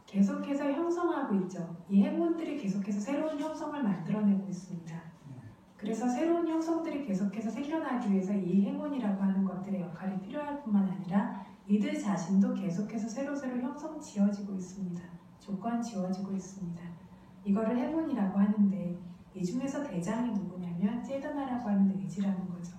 [SPEAKER 2] 계속해서 형성하고 있죠. 이 행운들이 계속해서 새로운 형성을 만들어내고 있습니다. 그래서 새로운 형성들이 계속해서 생겨나기 위해서 이 행운이라고 하는 것들의 역할이 필요할 뿐만 아니라 이들 자신도 계속해서 새로새로 형성 지어지고 있습니다. 조건 지어지고 있습니다. 이거를 행운이라고 하는데 이 중에서 대장이 누구냐면 제더나라고 하는 의지라는 거죠.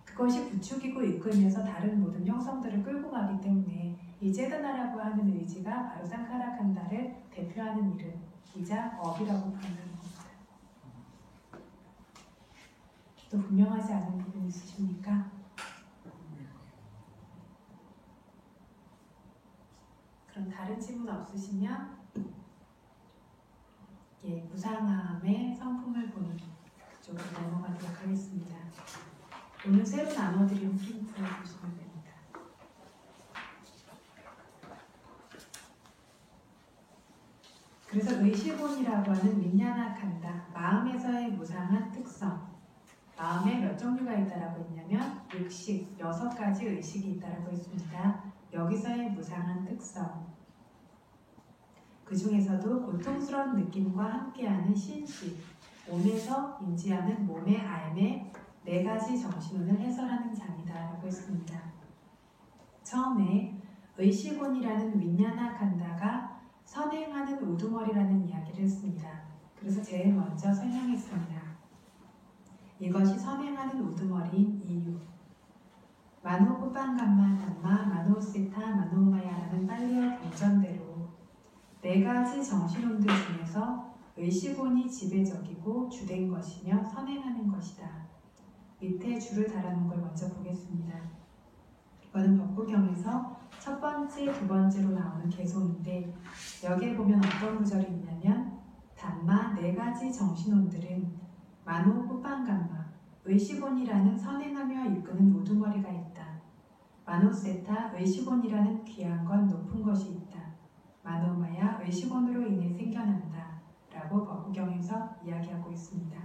[SPEAKER 2] 그것이 부추기고 이끌면서 다른 모든 형성들을 끌고 가기 때문에 이 제더나라고 하는 의지가 바로 상카라칸다를 대표하는 이름이자 업이라고 부르는 겁니다. 또 분명하지 않은 부분 있으십니까? 그럼 다른 질문 없으시면 무상함의 성품을 보는 그쪽으로 넘어가도록 하겠습니다. 오늘 새로 나눠드린 힌트 보시면 됩니다. 그래서 의식원이라고 하는 윈야나칸다, 마음에서의 무상한 특성. 마음에 몇 종류가 있다라고 했냐면 6가지 의식이 있다라고 했습니다. 여기서의 무상한 특성. 그 중에서도 고통스러운 느낌과 함께하는 신식, 몸에서 인지하는 몸의 알매 4가지 정신운을 해설하는 장이다라고 했습니다. 처음에 의식원이라는 윈야나칸다가 선행하는 우두머리라는 이야기를 했습니다. 그래서 제일 먼저 설명했습니다. 이것이 선행하는 우두머리인 이유. 마노후반감마 담마 마노세타 마노마야라는 빨리어 경전대로 4가지 정신운들 중에서 의식원이 지배적이고 주된 것이며 선행하는 것이다. 밑에 줄을 달아놓은 걸 먼저 보겠습니다. 이거는 법구경에서 첫 번째, 두 번째로 나오는 개송인데 여기에 보면 어떤 구절이 있냐면 담마 4가지 정신원들은 마노 후반감마 의식원이라는 선행하며 이끄는 우두머리가 있다. 마노세타 의식원이라는 귀한 건 높은 것이 있다. 마노마야 의식원으로 인해 생겨난다. 라고 법구경에서 이야기하고 있습니다.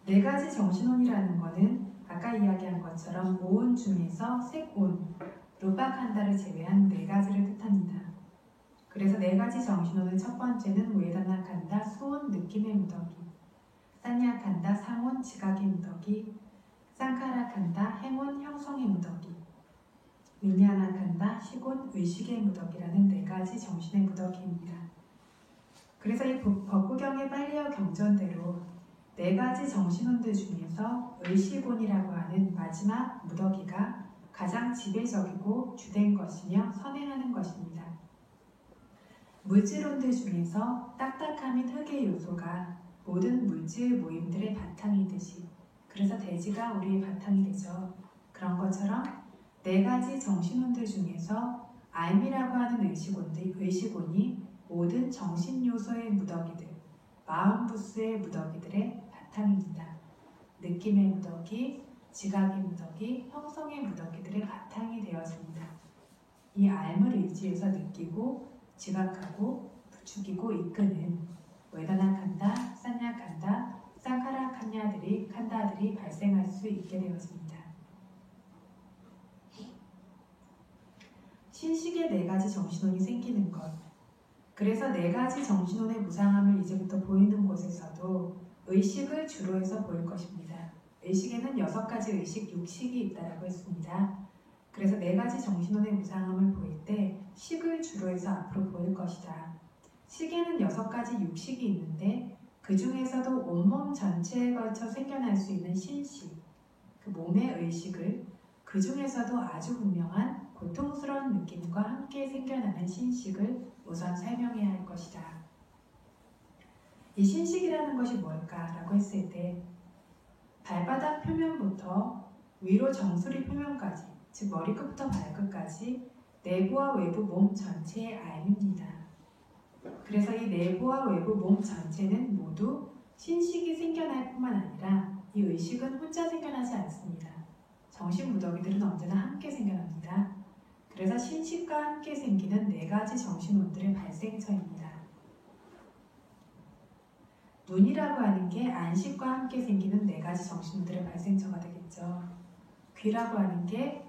[SPEAKER 2] 4가지 정신원이라는 것은 아까 이야기한 것처럼 오운 중에서 색온, 루파칸다를 제외한 4가지를 뜻합니다. 그래서 4가지 정신원은 첫 번째는 웨다나칸다, 수온, 느낌의 무더기, 산야칸다, 상온, 지각의 무더기, 상카라칸다, 행운, 형성의 무더기, 윈야나칸다, 시곤, 의식의 무더기라는 4가지 정신의 무더기입니다. 그래서 이 법구경의 빨리어 경전대로 4가지 정신원들 중에서 의식원이라고 하는 마지막 무더기가 가장 지배적이고 주된 것이며 선행하는 것입니다. 물질론들 중에서 딱딱함 및 흙의 요소가 모든 물질 모임들의 바탕이듯이, 그래서 대지가 우리의 바탕이 되죠. 그런 것처럼 4가지 정신원들 중에서 알미라고 하는 의식원이 모든 정신 요소의 무더기들, 마음 부스의 무더기들의 바탕입니다. 느낌의 무더기, 지각의 무더기, 형성의 무더기들의 바탕이 되어집니다. 이 알을 의지해서 느끼고 지각하고 부추기고 이끄는 웨다나칸다, 산야칸다, 칸다들이 발생할 수 있게 되어집니다. 신식의 4가지 정신원이 생기는 것. 그래서 4가지 정신원의 무상함을 이제부터 보이는 곳에서도 의식을 주로 해서 보일 것입니다. 의식에는 6가지 의식, 6식이 있다고 했습니다. 그래서 네 가지 정신혼의 무상함을 보일 때 식을 주로 해서 앞으로 보일 것이다. 식에는 6가지 육식이 있는데 그 중에서도 온몸 전체에 걸쳐 생겨날 수 있는 신식, 그 몸의 의식을 그 중에서도 아주 분명한 고통스러운 느낌과 함께 생겨나는 신식을 우선 설명해야 할 것이다. 이 신식이라는 것이 뭘까라고 했을 때 발바닥 표면부터 위로 정수리 표면까지, 즉 머리끝부터 발끝까지 내부와 외부 몸 전체의 알입니다. 그래서 이 내부와 외부 몸 전체는 모두 신식이 생겨날 뿐만 아니라 이 의식은 혼자 생겨나지 않습니다. 정신 무더기들은 언제나 함께 생겨납니다. 그래서 신식과 함께 생기는 4가지 정신혼들의 발생처입니다. 눈이라고 하는 게 안식과 함께 생기는 4가지 정신혼들의 발생처가 되겠죠. 귀라고 하는 게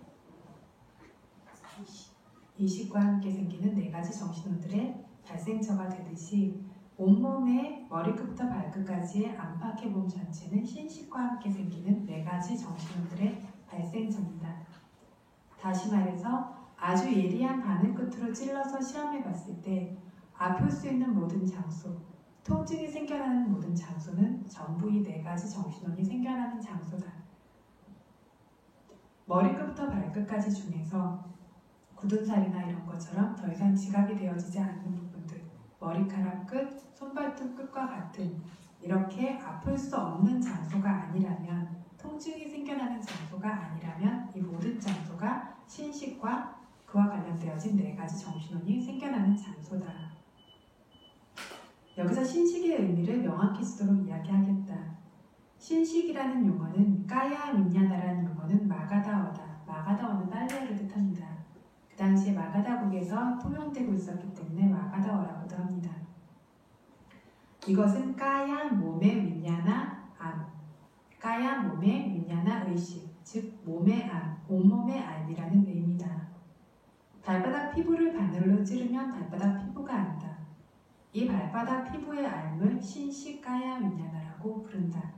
[SPEAKER 2] 이식과 함께 생기는 4가지 정신혼들의 발생처가 되듯이 온몸의 머리끝부터 발끝까지의 안팎의 몸 전체는 신식과 함께 생기는 4가지 정신혼들의 발생처입니다. 다시 말해서 아주 예리한 바늘 끝으로 찔러서 실험해 봤을 때 아플 수 있는 모든 장소, 통증이 생겨나는 모든 장소는 전부 이 4가지 정신혼이 생겨나는 장소다. 머리끝부터 발끝까지 중에서 굳은 살이나 이런 것처럼 더 이상 지각이 되어지지 않는 부분들, 머리카락 끝, 손발톱 끝과 같은 이렇게 아플 수 없는 장소가 아니라면, 통증이 생겨나는 장소가 아니라면 이 모든 장소가 신식과 그와 관련되어진 4가지 정신혼이 생겨나는 장소다. 여기서 신식의 의미를 명확히 쓰도록 이야기하겠다. 신식이라는 용어는 까야 민야다라는 용어는 마가다어다. 마가다어는 빨래를 뜻합니다. 그 당시에 마가다국에서 통용되고 있었기 때문에 마가다어라고도 합니다. 이것은 까야 몸의 민야나 암, 까야 몸의 민야나 의식, 즉 몸의 암, 온몸의 암이라는 의미다. 발바닥 피부를 바늘로 찌르면 발바닥 피부가 안다. 이 발바닥 피부의 앓을 신식 까야 민야나라고 부른다.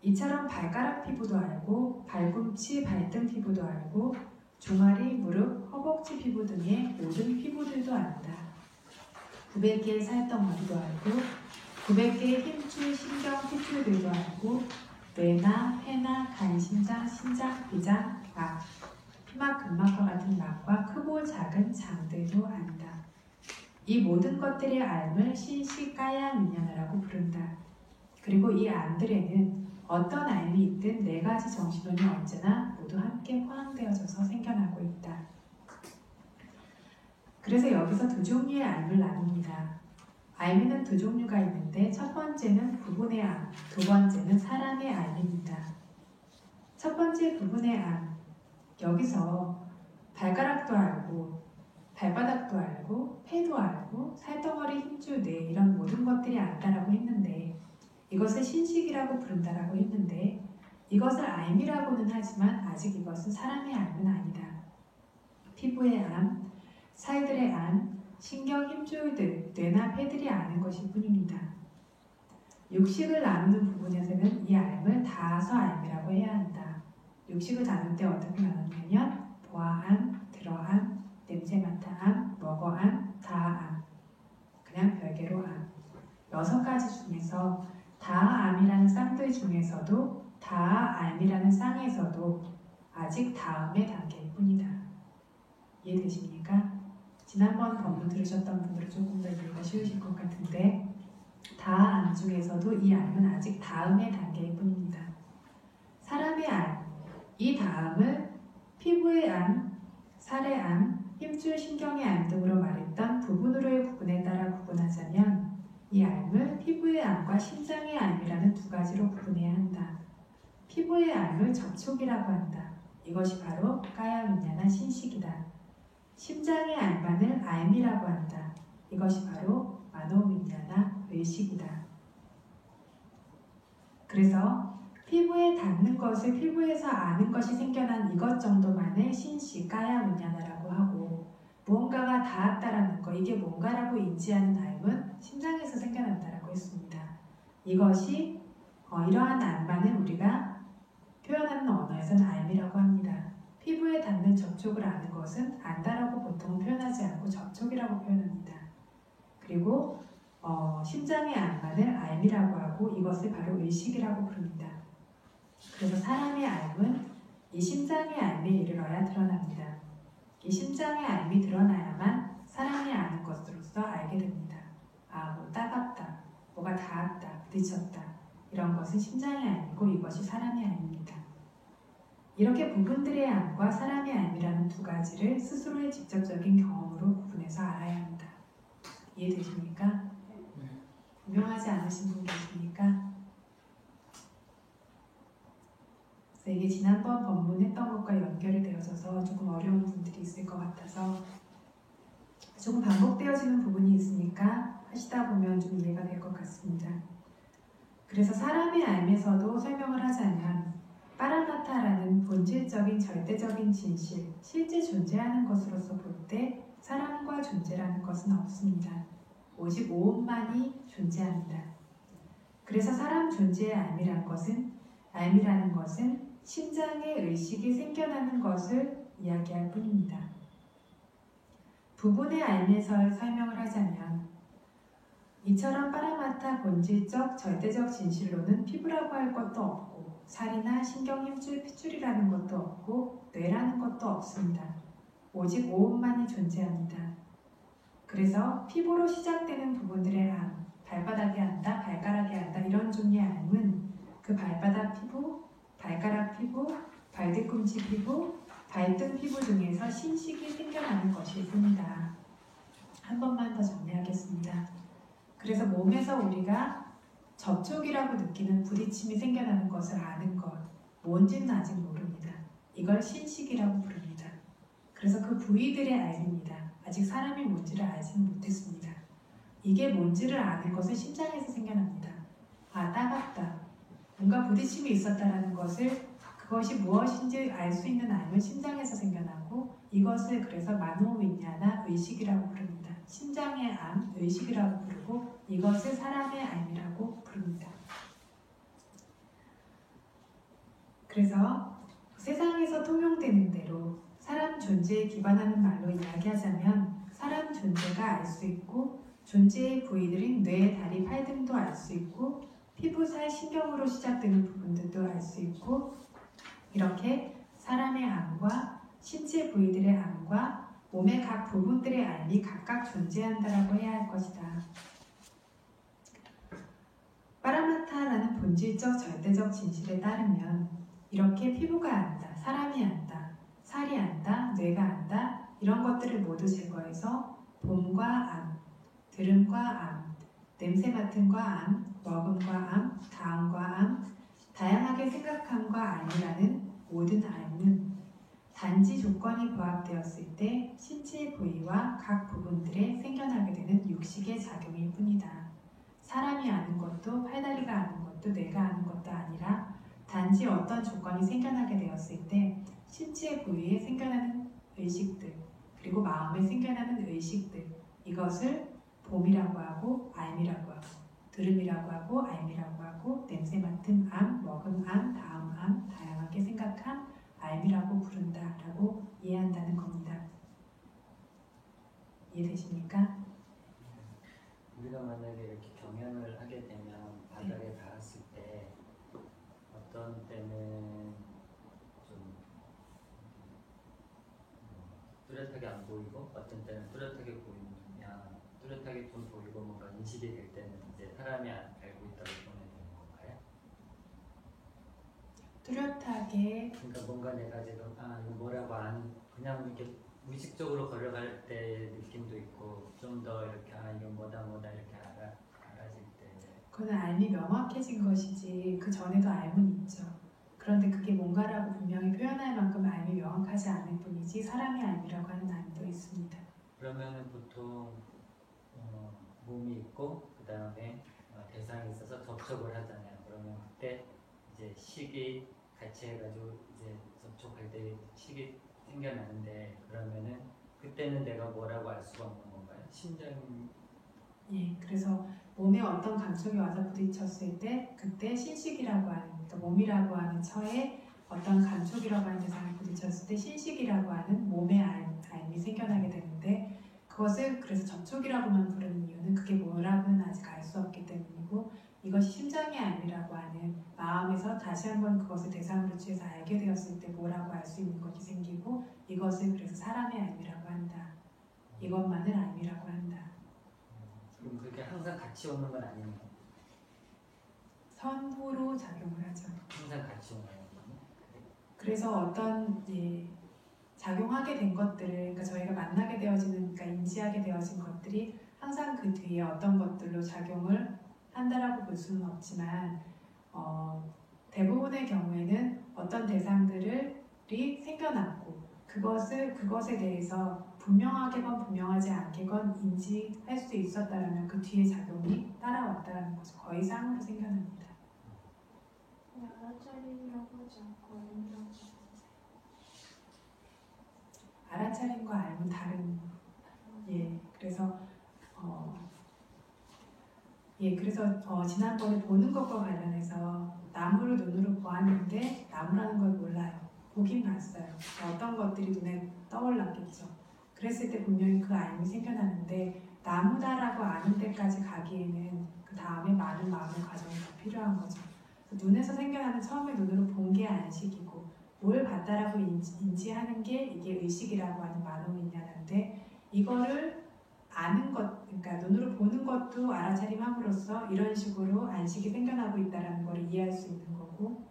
[SPEAKER 2] 이처럼 발가락 피부도 알고 발꿈치, 발등 피부도 알고 종아리, 무릎, 허벅지 피부 등의 모든 피부들도 안다. 900개의 살덩어리도 알고 900개의 힘줄, 신경, 핏줄들도 알고 뇌나 폐나 간, 심장, 신장, 비장, 막, 피막, 근막과 같은 막과 크고 작은 장들도 안다. 이 모든 것들의 암을 신식 까야 민야나라고 부른다. 그리고 이 암들에는 어떤 암이 있든 4가지 정신혼이 언제나 모두 함께 포함되어져서 생겨나고 있다. 그래서 여기서 2종류의 암을 나눕니다. 암에는 2종류가 있는데 첫 번째는 부분의 암, 두 번째는 사람의 암입니다. 첫 번째 부분의 암, 여기서 발가락도 알고 발바닥도 알고 폐도 알고 살덩어리, 힘줄, 뇌 이런 모든 것들이 안다라고 했는데 이것을 신식이라고 부른다라고 했는데 이것을 암이라고는 하지만 아직 이것은 사람의 암은 아니다. 피부의 암, 살들의 암, 신경, 힘줄들, 뇌나 폐들이 아는 것일 뿐입니다. 육식을 나누는 부분에서는 이 암을 다서 암이라고 해야 한다. 육식을 나눌 때 어떻게 나누냐면 보아암, 들어암, 냄새 맡아암, 먹어암, 다암, 그냥 별개로 암. 6가지 중에서 다암이라는 쌍들 중에서도 다암이라는 쌍에서도 아직 다음의 단계일 뿐이다. 이해되십니까? 지난번 법문 들으셨던 분들은 조금 더 이해가 쉬우실 것 같은데 다암 중에서도 이 암은 아직 다음의 단계일 뿐입니다. 사람의 암, 이 다음을 피부의 암, 살의 암, 힘줄, 신경의 암 등으로 말했던 부분으로의 구분에 따라 구분하자면 이 암을 피부의 암과 심장의 암이라는 2가지로 구분해야 한다. 피부의 암을 접촉이라고 한다. 이것이 바로 까야 민야나 신식이다. 심장의 암만을 암이라고 한다. 이것이 바로 마노 민야나 의식이다. 그래서 피부에 닿는 것을 피부에서 아는 것이 생겨난 이것 정도만을 신식, 까야 민야나라고 하고 무언가가 닿았다라는 거, 이게 뭔가라고 인지하는 암은 심장에서 생겨난다라고 했습니다. 이것이 이러한 암만을 우리가 표현하는 언어에서는 암이라고 합니다. 피부에 닿는 접촉을 아는 것은 안다라고 보통 표현하지 않고 접촉이라고 표현합니다. 그리고 심장의 안만을 알미라고 하고 이것을 바로 의식이라고 부릅니다. 그래서 사람의 알은 이 심장의 알미에 이르러야 드러납니다. 이 심장의 알미 드러나야만 사람이 아는 것으로서 알게 됩니다. 뭐 따갑다, 뭐가 닿았다, 부딪혔다 이런 것은 심장의 알미고 이것이 사람의 알미입니다. 이렇게 부분들의 암과 사람의 암이라는 두 스스로의 직접적인 경험으로 구분해서 알아야 합니다. 이해되십니까? 분명하지 않으신 분 계십니까? 그래서 이게 지난번 법문했던 것과 연결이 되어져서 조금 어려운 분들이 있을 것 같아서 조금 반복되어지는 부분이 있으니까 하시다 보면 좀 이해가 될 것 같습니다. 그래서 사람의 암에서도 설명을 하자면 파라마타라는 본질적인 절대적인 진실, 실제 존재하는 것으로서 볼 때 사람과 존재라는 것은 없습니다. 오직 오음만이 존재합니다. 그래서 사람 존재의 알미라는 것은 심장의 의식이 생겨나는 것을 이야기할 뿐입니다. 부분의 알미에서 설명을 하자면 이처럼 파라마타 본질적 절대적 진실로는 피부라고 할 것도 없고 살이나 신경 힘줄 핏줄이라는 것도 없고 뇌라는 것도 없습니다. 오직 오음만이 존재합니다. 그래서 피부로 시작되는 부분들의 암, 발바닥에 한다, 발가락에 한다 이런 종류의 암은 그 발바닥 피부, 발가락 피부, 발뒤꿈치 피부, 발등 피부 중에서 신식이 생겨나는 것일 뿐이다. 한 번만 더 정리하겠습니다. 그래서 몸에서 우리가 접촉이라고 느끼는 부딪힘이 생겨나는 것을 아는 것, 뭔지는 아직 모릅니다. 이걸 신식이라고 부릅니다. 그래서 그 부위들의 알입니다. 아직 사람이 뭔지를 알지는 못했습니다. 이게 뭔지를 아는 것은 심장에서 생겨납니다. 따갑다. 뭔가 부딪힘이 있었다라는 것을 그것이 무엇인지 알 수 있는 알은 심장에서 생겨나고 이것을 그래서 마노위냐나 의식이라고 부릅니다. 심장의 암, 의식이라고 부르고 이것을 사람의 암이라고 부릅니다. 그래서 세상에서 통용되는 대로 사람 존재에 기반하는 말로 이야기하자면 사람 존재가 알 수 있고 존재의 부위들인 뇌, 다리, 팔 등도 알 수 있고 피부, 살, 신경으로 시작되는 부분들도 알 수 있고 이렇게 사람의 암과 신체 부위들의 암과 몸의 각 부분들의 암이 각각 존재한다라고 해야 할 것이다. 파라마타라는 본질적 절대적 진실에 따르면 이렇게 피부가 안다, 사람이 안다, 살이 안다, 뇌가 안다 이런 것들을 모두 제거해서 봄과 암, 들음과 암, 냄새 맡음과 암, 먹음과 암, 다음과 암, 다양하게 생각함과 암이라는 모든 암은 단지 조건이 부합되었을 때 신체 부위와 각 부분들에 생겨나게 되는 육식의 작용일 뿐이다. 사람이 아는 것도 팔다리가 아는 것도 뇌가 아는 것도 아니라 단지 어떤 조건이 생겨나게 되었을 때 신체 부위에 생겨나는 의식들 그리고 마음에 생겨나는 의식들 이것을 봄이라고 하고 알미라고 하고 들음이라고 하고 알미라고 하고 냄새 맡음 암, 먹음 암, 다음 암, 다양하게 생각함 알미라고 부른다라고 이해한다는 겁니다. 이해되십니까?
[SPEAKER 4] 우리가 만약에 이렇게 경연을 하게 되면 바닥에 닿았을 때 어떤 때는 좀 뚜렷하게 안 보이고 어떤 때는 뚜렷하게 보이면 뚜렷하게 좀 보이고 뭔가 인식이 될 때는 이제 사람이 알고 있다고 보면 되는 건가요?
[SPEAKER 2] 뚜렷하게
[SPEAKER 4] 그러니까 뭔가 내가 지금 이거 뭐라고 그냥 이렇게 무의식적으로 걸어갈 때 느낌도 있고 좀 더 이렇게 이거 뭐다 이렇게 알아질 때
[SPEAKER 2] 그거는 알미 명확해진 것이지 그 전에도 알면 있죠. 그런데 그게 뭔가라고 분명히 표현할 만큼 알미 명확하지 않을 뿐이지 사람의 알미라고 하는 알미도 있습니다.
[SPEAKER 4] 그러면은 보통 몸이 있고 그 다음에 대상이 있어서 접촉을 하잖아요. 그러면 그때 이제 식이 같이 해가지고 이제 접촉할 때 식이 생겨나는데 그러면은 그때는 내가 뭐라고 알 수가 없는 건가요? 심장이
[SPEAKER 2] 예, 그래서 몸에 어떤 감촉이 와서 부딪혔을 때 그때 신식이라고 하는 그러니까 몸이라고 하는 처에 어떤 감촉이라고 하는 대상에 부딪혔을 때 신식이라고 하는 몸의 알미 생겨나게 되는데 그것을 그래서 접촉이라고만 부르는 이유는 그게 뭐라고는 아직 알 수 없기 때문이고 이것이 심장의 알미라고 하는 마음에서 다시 한번 그것을 대상으로 취해서 알게 되었을 때 뭐라고 알 수 있는 것이 생기고 이것을 그래서 사람의 알미라고 한다. 이것만을 알미라고 한다.
[SPEAKER 4] 그럼 그게 항상 같이 오는 건 아니네요.
[SPEAKER 2] 선후로 작용을 하죠.
[SPEAKER 4] 항상 같이 오는 거예요.
[SPEAKER 2] 그래서 어떤 작용하게 된 것들을 그러니까 저희가 만나게 되어지는 그러니까 인지하게 되어진 것들이 항상 그 뒤에 어떤 것들로 작용을 한다라고 볼 수는 없지만 대부분의 경우에는 어떤 대상들이 생겨났고 그것에 대해서 분명하게건 분명하지 않게건 인지할 수 있었다라면 그 뒤에 작용이 따라왔다라는 거죠. 거의 쌍으로 생겨납니다.
[SPEAKER 6] 알아차림이라고 하지 않고 알미라고 하지
[SPEAKER 2] 알아차림과 알은 다른 그래서 지난번에 보는 것과 관련해서 나무를 눈으로 보았는데 나무라는 걸 몰라요. 보긴 봤어요. 어떤 것들이 눈에 떠올랐겠죠. 그랬을 때 분명히 그 알미 생겨나는데 나무다라고 아는 데까지 가기에는 그 다음에 많은 마음의 과정이 더 필요한 거죠. 눈에서 생겨나는 처음에 눈으로 본 게 안식이고 뭘 봤다라고 인지하는 게 이게 의식이라고 하는 마노민냐인데 이거를 아는 것, 그러니까 눈으로 보는 것도 알아차림함으로써 이런 식으로 안식이 생겨나고 있다는 걸 이해할 수 있는 거고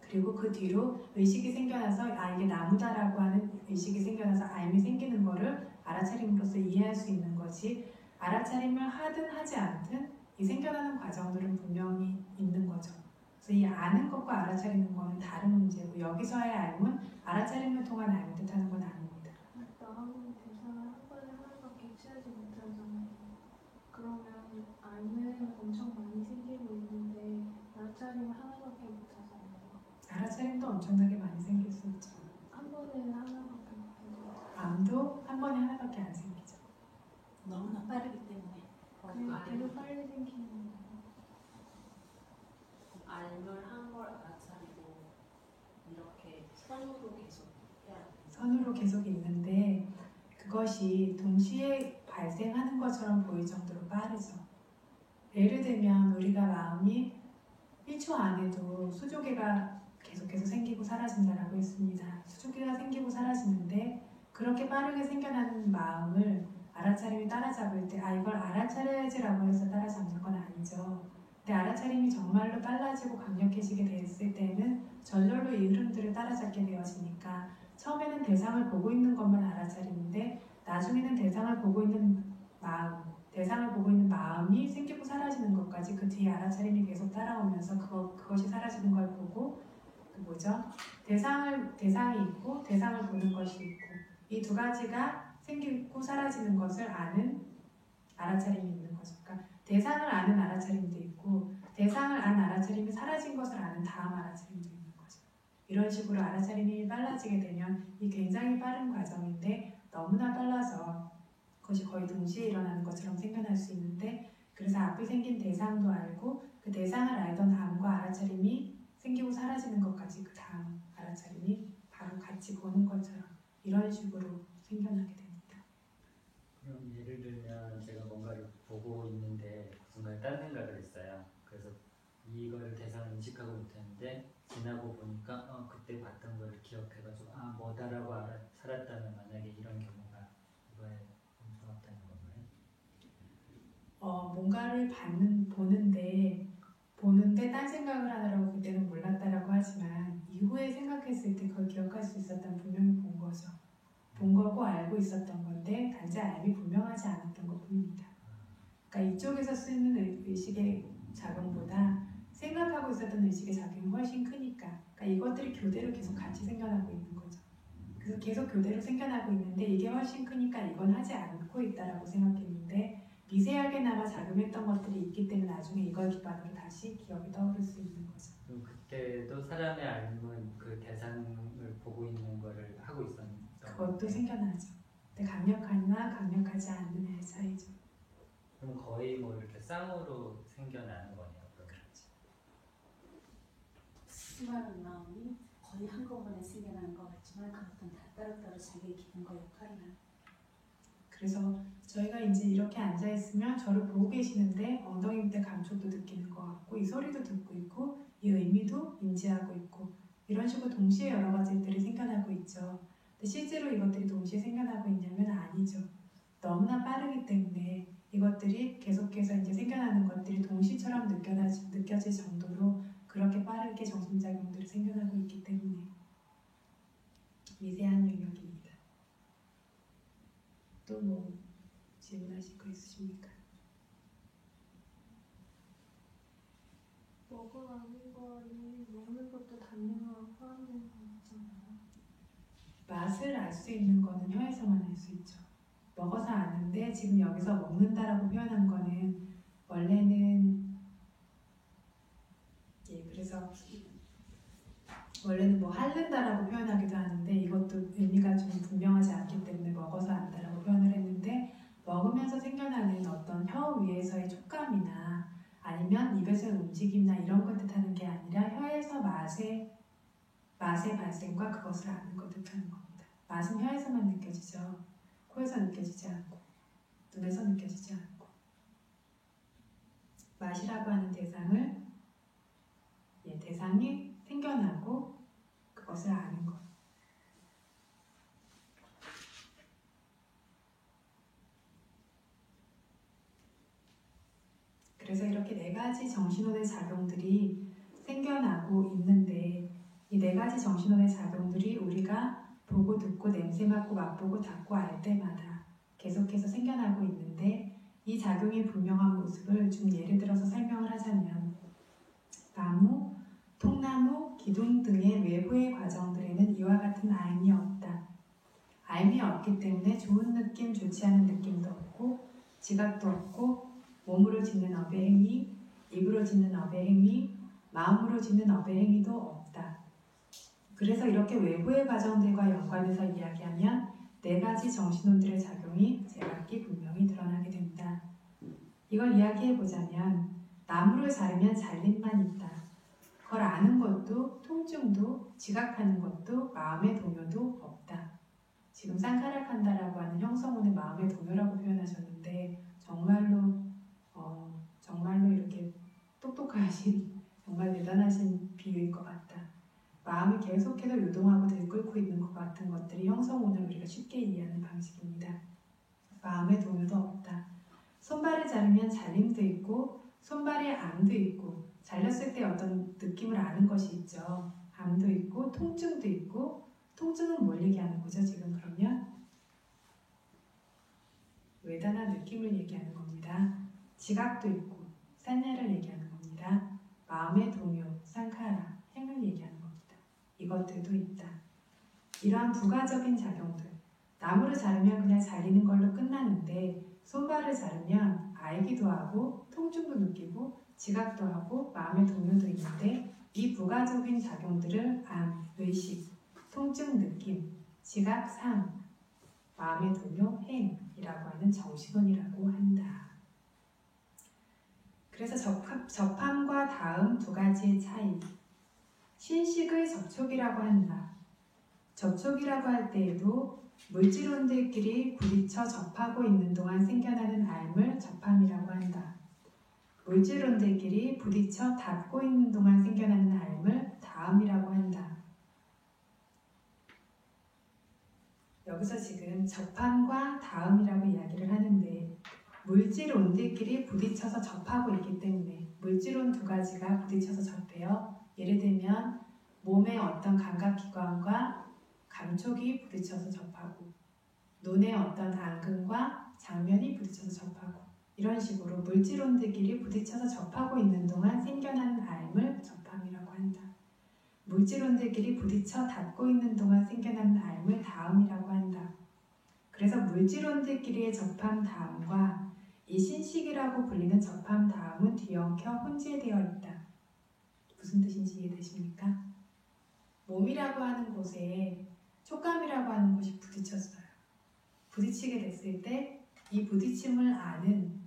[SPEAKER 2] 그리고 그 뒤로 의식이 생겨나서 이게 나무다라고 하는 의식이 생겨나서 알미 생기는 거를 알아차림으로써 이해할 수 있는 거지 알아차림을 하든 하지 않든 이 생겨나는 과정들은 분명히 있는 거죠. 그래서 이 아는 것과 알아차리는 거는 다른 문제고 여기서의 알문, 알아차림을 통한 알을 뜻하는 건 아닙니다.
[SPEAKER 6] 마음은 대상을 한 번에 하나밖에 취하지 못하잖아요. 그러면 알면 엄청 많이 생기고 있는데 알아차림을 하나밖에 못하잖아요.
[SPEAKER 2] 알아차림도 엄청나게 많이 생길 수 있죠.
[SPEAKER 6] 한 번에 하나밖에 못하죠.
[SPEAKER 2] 암도 한 번에 하나밖에 안 생기죠.
[SPEAKER 3] 너무나 빠르기 때문에
[SPEAKER 6] 그냥 되게 빨리 생기는 거예요.
[SPEAKER 7] 알물 한 걸 알아차리고 이렇게 선으로 계속 해야 돼요.
[SPEAKER 2] 선으로 계속 있는데 그것이 동시에 발생하는 것처럼 보일 정도로 빠르죠. 예를 들면 우리가 마음이 1초 안에도 수조개가 계속해서 생기고 사라진다라고 했습니다. 수조개가 생기고 사라지는데 그렇게 빠르게 생겨나는 마음을 알아차림이 따라잡을 때 이걸 알아차려야지라고 해서 따라잡는 건 아니죠. 근데 알아차림이 정말로 빨라지고 강력해지게 됐을 때는 절절로 이 흐름들을 따라잡게 되어지니까 처음에는 대상을 보고 있는 것만 알아차리는데 나중에는 대상을 보고 있는 마음이 생기고 사라지는 것까지 그 뒤에 알아차림이 계속 따라오면서 그것이 사라지는 걸 보고 대상이 있고 대상을 보는 것이 있고 이 두 가지가 생기고 사라지는 것을 아는 알아차림이 있는 거죠. 그러니까 대상을 아는 알아차림도 있고 대상을 안 알아차림이 사라진 것을 아는 다음 알아차림도 있는 거죠. 이런 식으로 알아차림이 빨라지게 되면 이 굉장히 빠른 과정인데 너무나 빨라서 그것이 거의 동시에 일어나는 것처럼 생겨날 수 있는데 그래서 앞에 생긴 대상도 알고 그 대상을 알던 다음과 알아차림이 생기고 사라지는 것까지 그 다음 알아차림이 바로 같이 보는 것처럼 이런 식으로 생겨나게 됩니다.
[SPEAKER 4] 그럼 예를 들면 제가 뭔가를 보고 있는데 그 순간에 딴 생각을 했어요. 그래서 이걸 대상을 인식하고 못했는데 지나고 보니까 그때 봤던 걸 기억해가지고 뭐다라고 살았다면 만약에 이런 경우가 이거에 엄청 없다는 건가요?
[SPEAKER 2] 뭔가를 보는데 딴 생각을 하느라고 그때는 몰랐다라고 하지만 이후에 생각했을 때 그걸 기억할 수 있었다면 분명히 본 거죠. 본 거고 알고 있었던 건데 단지 알미 분명하지 않았던 것뿐입니다. 그러니까 이쪽에서 쓰는 의식의 작용보다 생각하고 있었던 의식의 작용이 훨씬 크니까 그러니까 이것들이 교대로 계속 같이 생겨나고 있는 거죠. 그래서 계속 교대로 생겨나고 있는데 이게 훨씬 크니까 이건 하지 않고 있다라고 생각했는데 미세하게나마 작용했던 것들이 있기 때문에 나중에 이걸 기반으로 다시 기억이 떠오를 수 있는 거죠.
[SPEAKER 4] 그럼 그때도 사람의 알림은 그 대상을 보고 있는 거를 하고 있었던
[SPEAKER 2] 그것도 생겨나죠. 근데 강력하나 강력하지 않는 애 사이죠.
[SPEAKER 4] 그럼 거의 뭐 이렇게 쌍으로 생겨나는 거네요. 그럼.
[SPEAKER 2] 그렇죠.
[SPEAKER 3] 수많은 마음이 거의 한꺼번에 생겨나는 것 같지만 그것은 다 따로따로 자기의 기능과 역할을 하는.
[SPEAKER 2] 그래서 저희가 이제 이렇게 앉아 있으면 저를 보고 계시는데 엉덩이 밑에 감촉도 느끼는 것 같고 이 소리도 듣고 있고 이 의미도 인지하고 있고 이런 식으로 동시에 여러 가지들이 생겨나고 있죠. 근데 실제로 이것들이 동시에 생겨나고 있냐면 아니죠. 너무나 빠르기 때문에 이것들이 계속해서 이제 생겨나는 것들이 동시처럼 느껴질 정도로 그렇게 빠르게 정신작용들이 생겨나고 있기 때문에 미세한 영역입니다. 또 뭐 질문하실 거 있으십니까?
[SPEAKER 6] 먹어가는 거는 먹는 것도 단내가 포함되는 거잖아요.
[SPEAKER 2] 맛을 알 수 있는 거는 혀에서만 알 수 있죠. 먹어서 아는데 지금 여기서 먹는다라고 표현한 거는 원래는 그래서 원래는 뭐 핥는다라고 표현하기도 하는데 이것도 의미가 좀 분명하지 않기 때문에 먹어서 안다라고 표현을 했는데 먹으면서 생겨나는 어떤 혀 위에서의 촉감이나 아니면 입에서의 움직임이나 이런 걸 뜻하는 게 아니라 혀에서 맛의 발생과 그것을 아는 걸 뜻하는 겁니다. 맛은 혀에서만 느껴지죠. 코에서 느껴지지 않고 눈에서 느껴지지 않고 맛이라고 하는 대상이 생겨나고 그것을 아는 것. 그래서 이렇게 네 가지 정신혼의 작용들이 생겨나고 있는데 이 네 가지 정신혼의 작용들이 우리가 보고 듣고 냄새 맡고 맛보고 닿고 알 때마다 계속해서 생겨나고 있는데 이 작용의 분명한 모습을 좀 예를 들어서 설명을 하자면 나무, 통나무, 기둥 등의 외부의 과정들에는 이와 같은 알미 없다. 알미 없기 때문에 좋은 느낌, 좋지 않은 느낌도 없고 지각도 없고 몸으로 짓는 업의 행위, 입으로 짓는 업의 행위, 마음으로 짓는 업의 행위도 없다. 그래서 이렇게 외부의 과정들과 연관해서 이야기하면 네 가지 정신혼들의 작용이 제각기 분명히 드러나게 된다. 이걸 이야기해보자면 나무를 자르면 잘림만 있다. 그걸 아는 것도 통증도 지각하는 것도 마음의 동요도 없다. 지금 쌍카라칸다라고 하는 형성혼의 마음의 동요라고 표현하셨는데 정말로 이렇게 똑똑하신 정말 대단하신 비유일 것 같다. 마음이 계속해서 요동하고 들끓고 있는 것 같은 것들이 형성혼을 우리가 쉽게 이해하는 방식입니다. 마음의 동요도 없다. 손발을 자르면 잘림도 있고 손발에 암도 있고 잘렸을 때 어떤 느낌을 아는 것이 있죠. 암도 있고 통증도 있고 통증은 뭘 얘기하는 거죠 지금 그러면? 외단한 느낌을 얘기하는 겁니다. 지각도 있고 산야를 얘기하는 겁니다. 마음의 동요, 상카라, 행을 얘기하는 겁니다. 이것들도 있다. 이러한 부가적인 작용들 나무를 자르면 그냥 잘리는 걸로 끝나는데 손발을 자르면 알기도 하고 통증도 느끼고 지각도 하고 마음의 동요도 있는데 이 부가적인 작용들을 암, 의식, 통증, 느낌, 지각, 상, 마음의 동요, 행이라고 하는 정신혼이라고 한다. 그래서 접함과 다음 두 가지의 차이. 신식을 접촉이라고 한다. 접촉이라고 할 때에도 물질혼들끼리 부딪혀 접하고 있는 동안 생겨나는 알을 접함이라고 한다. 물질혼들끼리 부딪혀 닿고 있는 동안 생겨나는 알을 닿음이라고 한다. 여기서 지금 접함과 닿음이라고 이야기를 하는데 물질온들끼리 부딪혀서 접하고 있기 때문에 물질온 두 가지가 부딪혀서 접해요. 예를 들면 몸의 어떤 감각기관과 감촉이 부딪혀서 접하고 눈의 어떤 안근과 장면이 부딪혀서 접하고 이런 식으로 물질온들끼리 부딪혀서 접하고 있는 동안 생겨나는 알을 접함이라고 한다. 물질온들끼리 부딪혀 닿고 있는 동안 생겨나는 알을 닿음이라고 한다. 그래서 물질온들끼리의 접함 닿음과 이 신식이라고 불리는 접함 닿음은 뒤엉켜 혼재되어 있다. 무슨 뜻인지 이해되십니까? 몸이라고 하는 곳에 촉감이라고 하는 것이 부딪혔어요. 부딪히게 됐을 때 이 부딪힘을 아는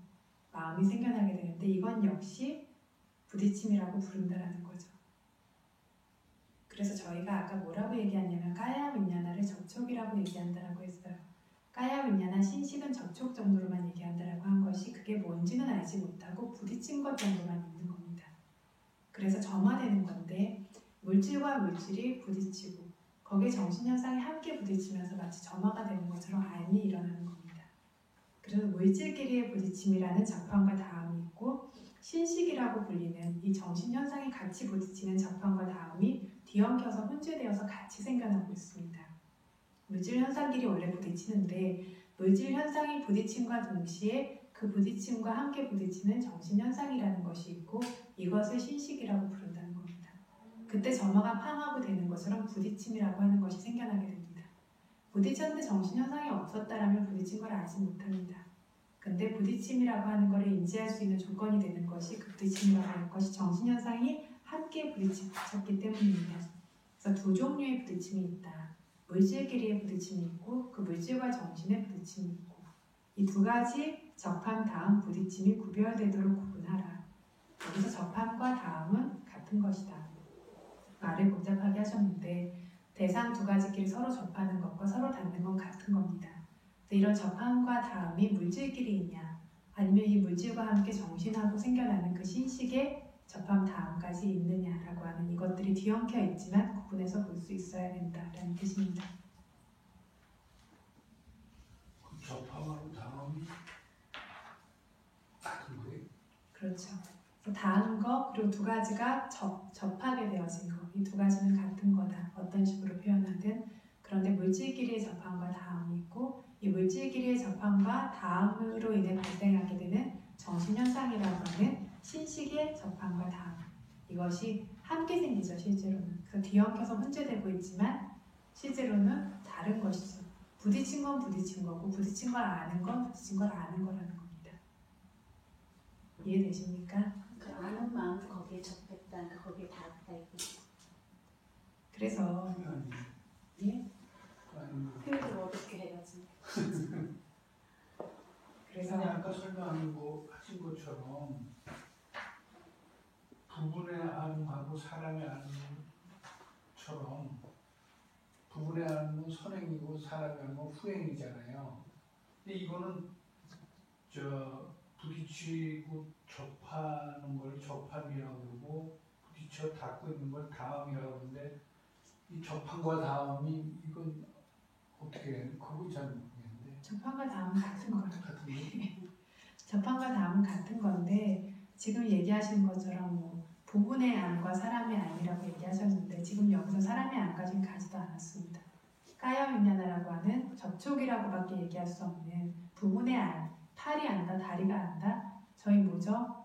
[SPEAKER 2] 마음이 생겨나게 되는데 이건 역시 부딪힘이라고 부른다라는 거죠. 그래서 저희가 아까 뭐라고 얘기하냐면 까야 윈냐나를 접촉이라고 얘기한다라고 했어요. 까야 윈냐나 신식은 접촉 정도로만 얘기한다라고 한 것이 그게 뭔지는 알지 못하고 부딪힌 것 정도만 있는 겁니다. 그래서 점화되는 건데 물질과 물질이 부딪히고 거기에 정신현상이 함께 부딪히면서 마치 점화가 되는 것처럼 알미 일어나는 겁니다. 그래서 물질끼리의 부딪힘이라는 접함과 다음이 있고 신식이라고 불리는 이 정신현상이 같이 부딪히는 접함과 다음이 뒤엉켜서 혼재되어서 같이 생겨나고 있습니다. 물질 현상끼리 원래 부딪히는데 물질 현상이 부딪힘과 동시에 그 부딪힘과 함께 부딪히는 정신현상이라는 것이 있고 이것을 신식이라고 부른다는 겁니다. 그때 점화가 팡하고 되는 것처럼 부딪힘이라고 하는 것이 생겨나게 됩니다. 부딪혔는데 정신현상이 없었다라면 부딪힌 걸 알지 못합니다. 근데 부딪힘이라고 하는 것을 인지할 수 있는 조건이 되는 것이 그 부딪힘이라고 하는 것이 정신현상이 함께 부딪혔기 때문입니다. 그래서 두 종류의 부딪힘이 있다. 물질끼리의 부딪힘이 있고 그 물질과 정신의 부딪힘이 있고 이 두 가지 접함 다음 부딪힘이 구별되도록 구분하라. 여기서 접함과 다음은 같은 것이다. 말을 복잡하게 하셨는데 대상 두 가지끼리 서로 접하는 것과 서로 닿는 건 같은 겁니다. 이런 접함과 다음이 물질끼리이냐 아니면 이 물질과 함께 정신하고 생겨나는 그 신식의 접함 다음까지 있느냐라고 하는 이것들이 뒤엉켜 있지만 구분해서 볼 수 있어야 된다라는 뜻입니다.
[SPEAKER 5] 그 접함하고 다음이 같은 거예요?
[SPEAKER 2] 그렇죠. 닿은 거 그리고 두 가지가 접하게 되어진 거 이 두 가지는 같은 거다. 어떤 식으로 표현하든 그런데 물질끼리의 접함과 다음이 있고 이 물질끼리의 접함과 다음으로 인해 발생하게 되는 정신현상이라고 하는 신식의 접함과 다음 이것이 함께 생기죠. 실제로는. 그래서 뒤엉켜서 혼재되고 있지만 실제로는 다른 것이죠. 부딪힌 건 부딪힌 거고 부딪힌 걸 아는 건 부딪힌 걸 아는 거라는 겁니다. 이해되십니까?
[SPEAKER 3] 그 아는 마음도 거기에 접했다, 거기에 닿았다 이거죠.
[SPEAKER 2] 그래서 예?
[SPEAKER 3] 표현을 어렵게 해야지.
[SPEAKER 2] 그래서
[SPEAKER 5] 아니 아까 설명하는 거 하신 것처럼 부분의 안하고 사람의 안처럼 부분의 안은 선행이고 사람의 안은 후행이잖아요. 근데 이거는 부딪히고 접하는 걸 접함이라고 그러고 부딪혀 닿고 있는 걸 다음이라고 그러는데 이 접함과 다음이 이건 어떻게 해요? 그거 잘 모르겠는데.
[SPEAKER 2] 접함과 다음은 같은 거예요.
[SPEAKER 5] 같은 거?
[SPEAKER 2] 접함과 다음은 같은 건데 지금 얘기하신 것처럼 뭐 부분의 안과 사람의 안이라고 얘기하셨는데 지금 여기서 사람의 안까지는 가지도 않았습니다. 까야 윈냐나라고 하는 접촉이라고밖에 얘기할 수 없는 부분의 안, 팔이 안다, 다리가 안다. 저희 뭐죠?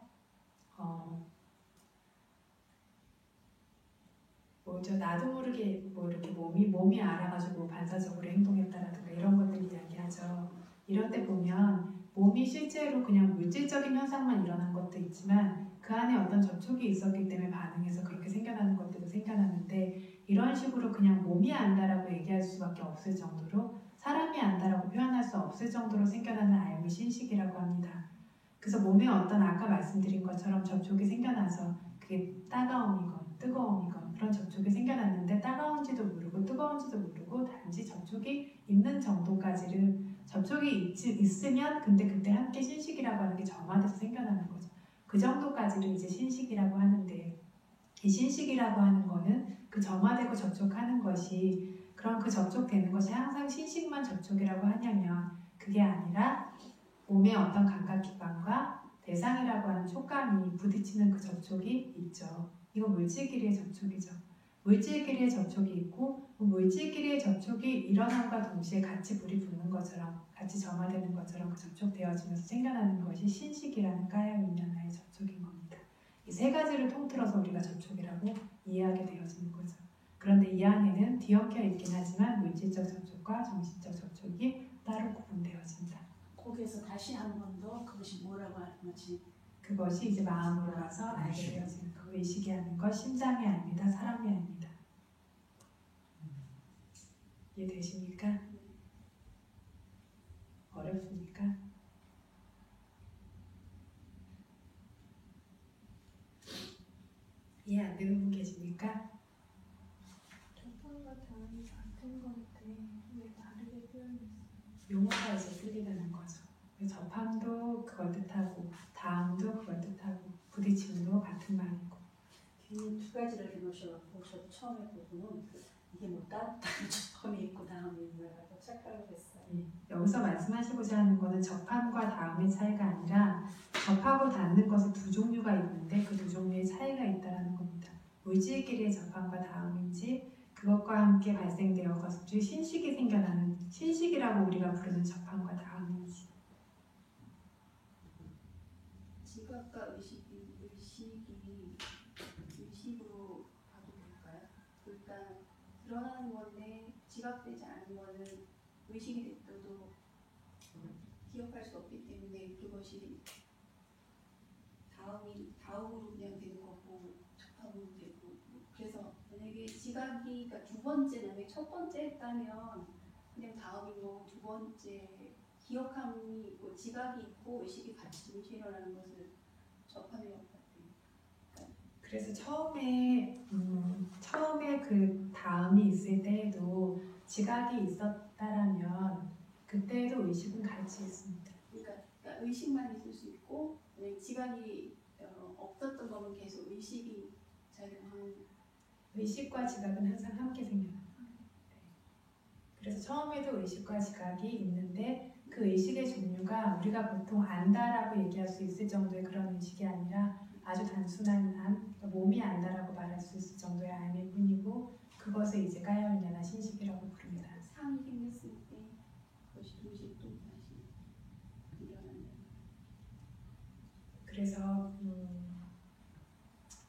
[SPEAKER 2] 나도 모르게 뭐 이렇게 몸이 알아가지고 반사적으로 행동했다라든가 이런 것들 이야기하죠. 이럴 때 보면 몸이 실제로 그냥 물질적인 현상만 일어난 것도 있지만 그 안에 어떤 접촉이 있었기 때문에 반응해서 그렇게 생겨나는 것들도 생겨나는데 이런 식으로 그냥 몸이 안다라고 얘기할 수밖에 없을 정도로 사람이 안다라고 표현할 수 없을 정도로 생겨나는 알미 신식이라고 합니다. 그래서 몸에 어떤 아까 말씀드린 것처럼 접촉이 생겨나서 그게 따가움이건 뜨거움이건 그런 접촉이 생겨났는데 따가운지도 모르고 뜨거운지도 모르고 단지 접촉이 있는 정도까지를 접촉이 있으면 근데 그때 함께 신식이라고 하는 게 점화돼서 생겨나는 거죠. 그 정도까지를 이제 신식이라고 하는데 이 신식이라고 하는 거는 그 점화되고 접촉하는 것이 그럼 그 접촉되는 것이 항상 신식만 접촉이라고 하냐면 그게 아니라 몸의 어떤 감각기관과 대상이라고 하는 촉감이 부딪히는 그 접촉이 있죠. 이거 물질끼리의 접촉이죠. 물질끼리의 접촉이 있고 물질끼리의 접촉이 일어남과 동시에 같이 불이 붙는 것처럼 같이 점화되는 것처럼 그 접촉되어지면서 생겨나는 것이 신식이라는 까야 윈냐나의 접촉인 겁니다. 이 세 가지를 통틀어서 우리가 접촉이라고 이해하게 되어지는 거죠. 그런데 이 안에는 뒤엉켜 있긴 하지만 물질적 접촉과 정신적 접촉이 따로 구분되어진다.
[SPEAKER 3] 거기에서 다시 한 번 더 그것이 뭐라고 하는 거지?
[SPEAKER 2] 그것이 이제 마음으로 가서 알게 되어지는 거. 의식이 아닌 것, 심장이 아닙니다. 사람이 아닙니다. 이해되십니까? 어렵습니까? 이해 안 되는 분 계십니까? 용어가 이제 틀리다는 거죠. 접함도 그걸 뜻하고 닿음도 그걸 뜻하고 부딪힘도 같은 말이고.
[SPEAKER 3] 괜히 두 가지를 이렇게 놓으셔갖고 저도 처음에 보고는 이게 뭐 따뜻한 접함이 있고 다음이 있나라고 착각을 했어요.
[SPEAKER 2] 여기서 말씀하시고자 하는 것은 접함과 닿음의 차이가 아니라 접하고 닿는 것이 두 종류가 있는데 그 두 종류의 차이가 있다는 겁니다. 물질끼리의 접함과 닿음인지 그것과 함께 발생되어 것이 신식이 생겨나는 신식이라고 우리가 부르는 접함과 닿음인지.
[SPEAKER 7] 지각과 의식으로 봐도 될까요? 일단 드러나는 건데 지각되지 않은 거는 의식이 됐어도 기억할 수 없기 때문에 그것이 다음으로 그냥 되는 거고 접함으로 되고. 그래서 만약에 지각이 그러니까 두 번째는 첫 번째 했다면 그냥 다음인 거고 두 번째 기억함이 있고 지각이 있고 의식이 같이 동시에 일어나는 것을 접함이라고 봤대요.
[SPEAKER 2] 그래서 처음에 그 다음이 있을 때에도 지각이 있었다라면 그때도 의식은 같이 있습니다.
[SPEAKER 7] 그러니까 의식만 있을 수 있고 만약에 지각이 없었던 거면 계속 의식이 작용하는.
[SPEAKER 2] 의식과 지각은 항상 함께 생겨나요. 그래서 처음에도 의식과 지각이 있는데 그 의식의 종류가 우리가 보통 안다라고 얘기할 수 있을 정도의 그런 의식이 아니라 아주 단순한 안, 몸이 안다라고 말할 수 있을 정도의 안일 뿐이고 그것을 이제 까야올냐나 신식이라고 부릅니다.
[SPEAKER 7] 상이 생겼을 때 그것이 동시에 또 다시 일어나는.
[SPEAKER 2] 그래서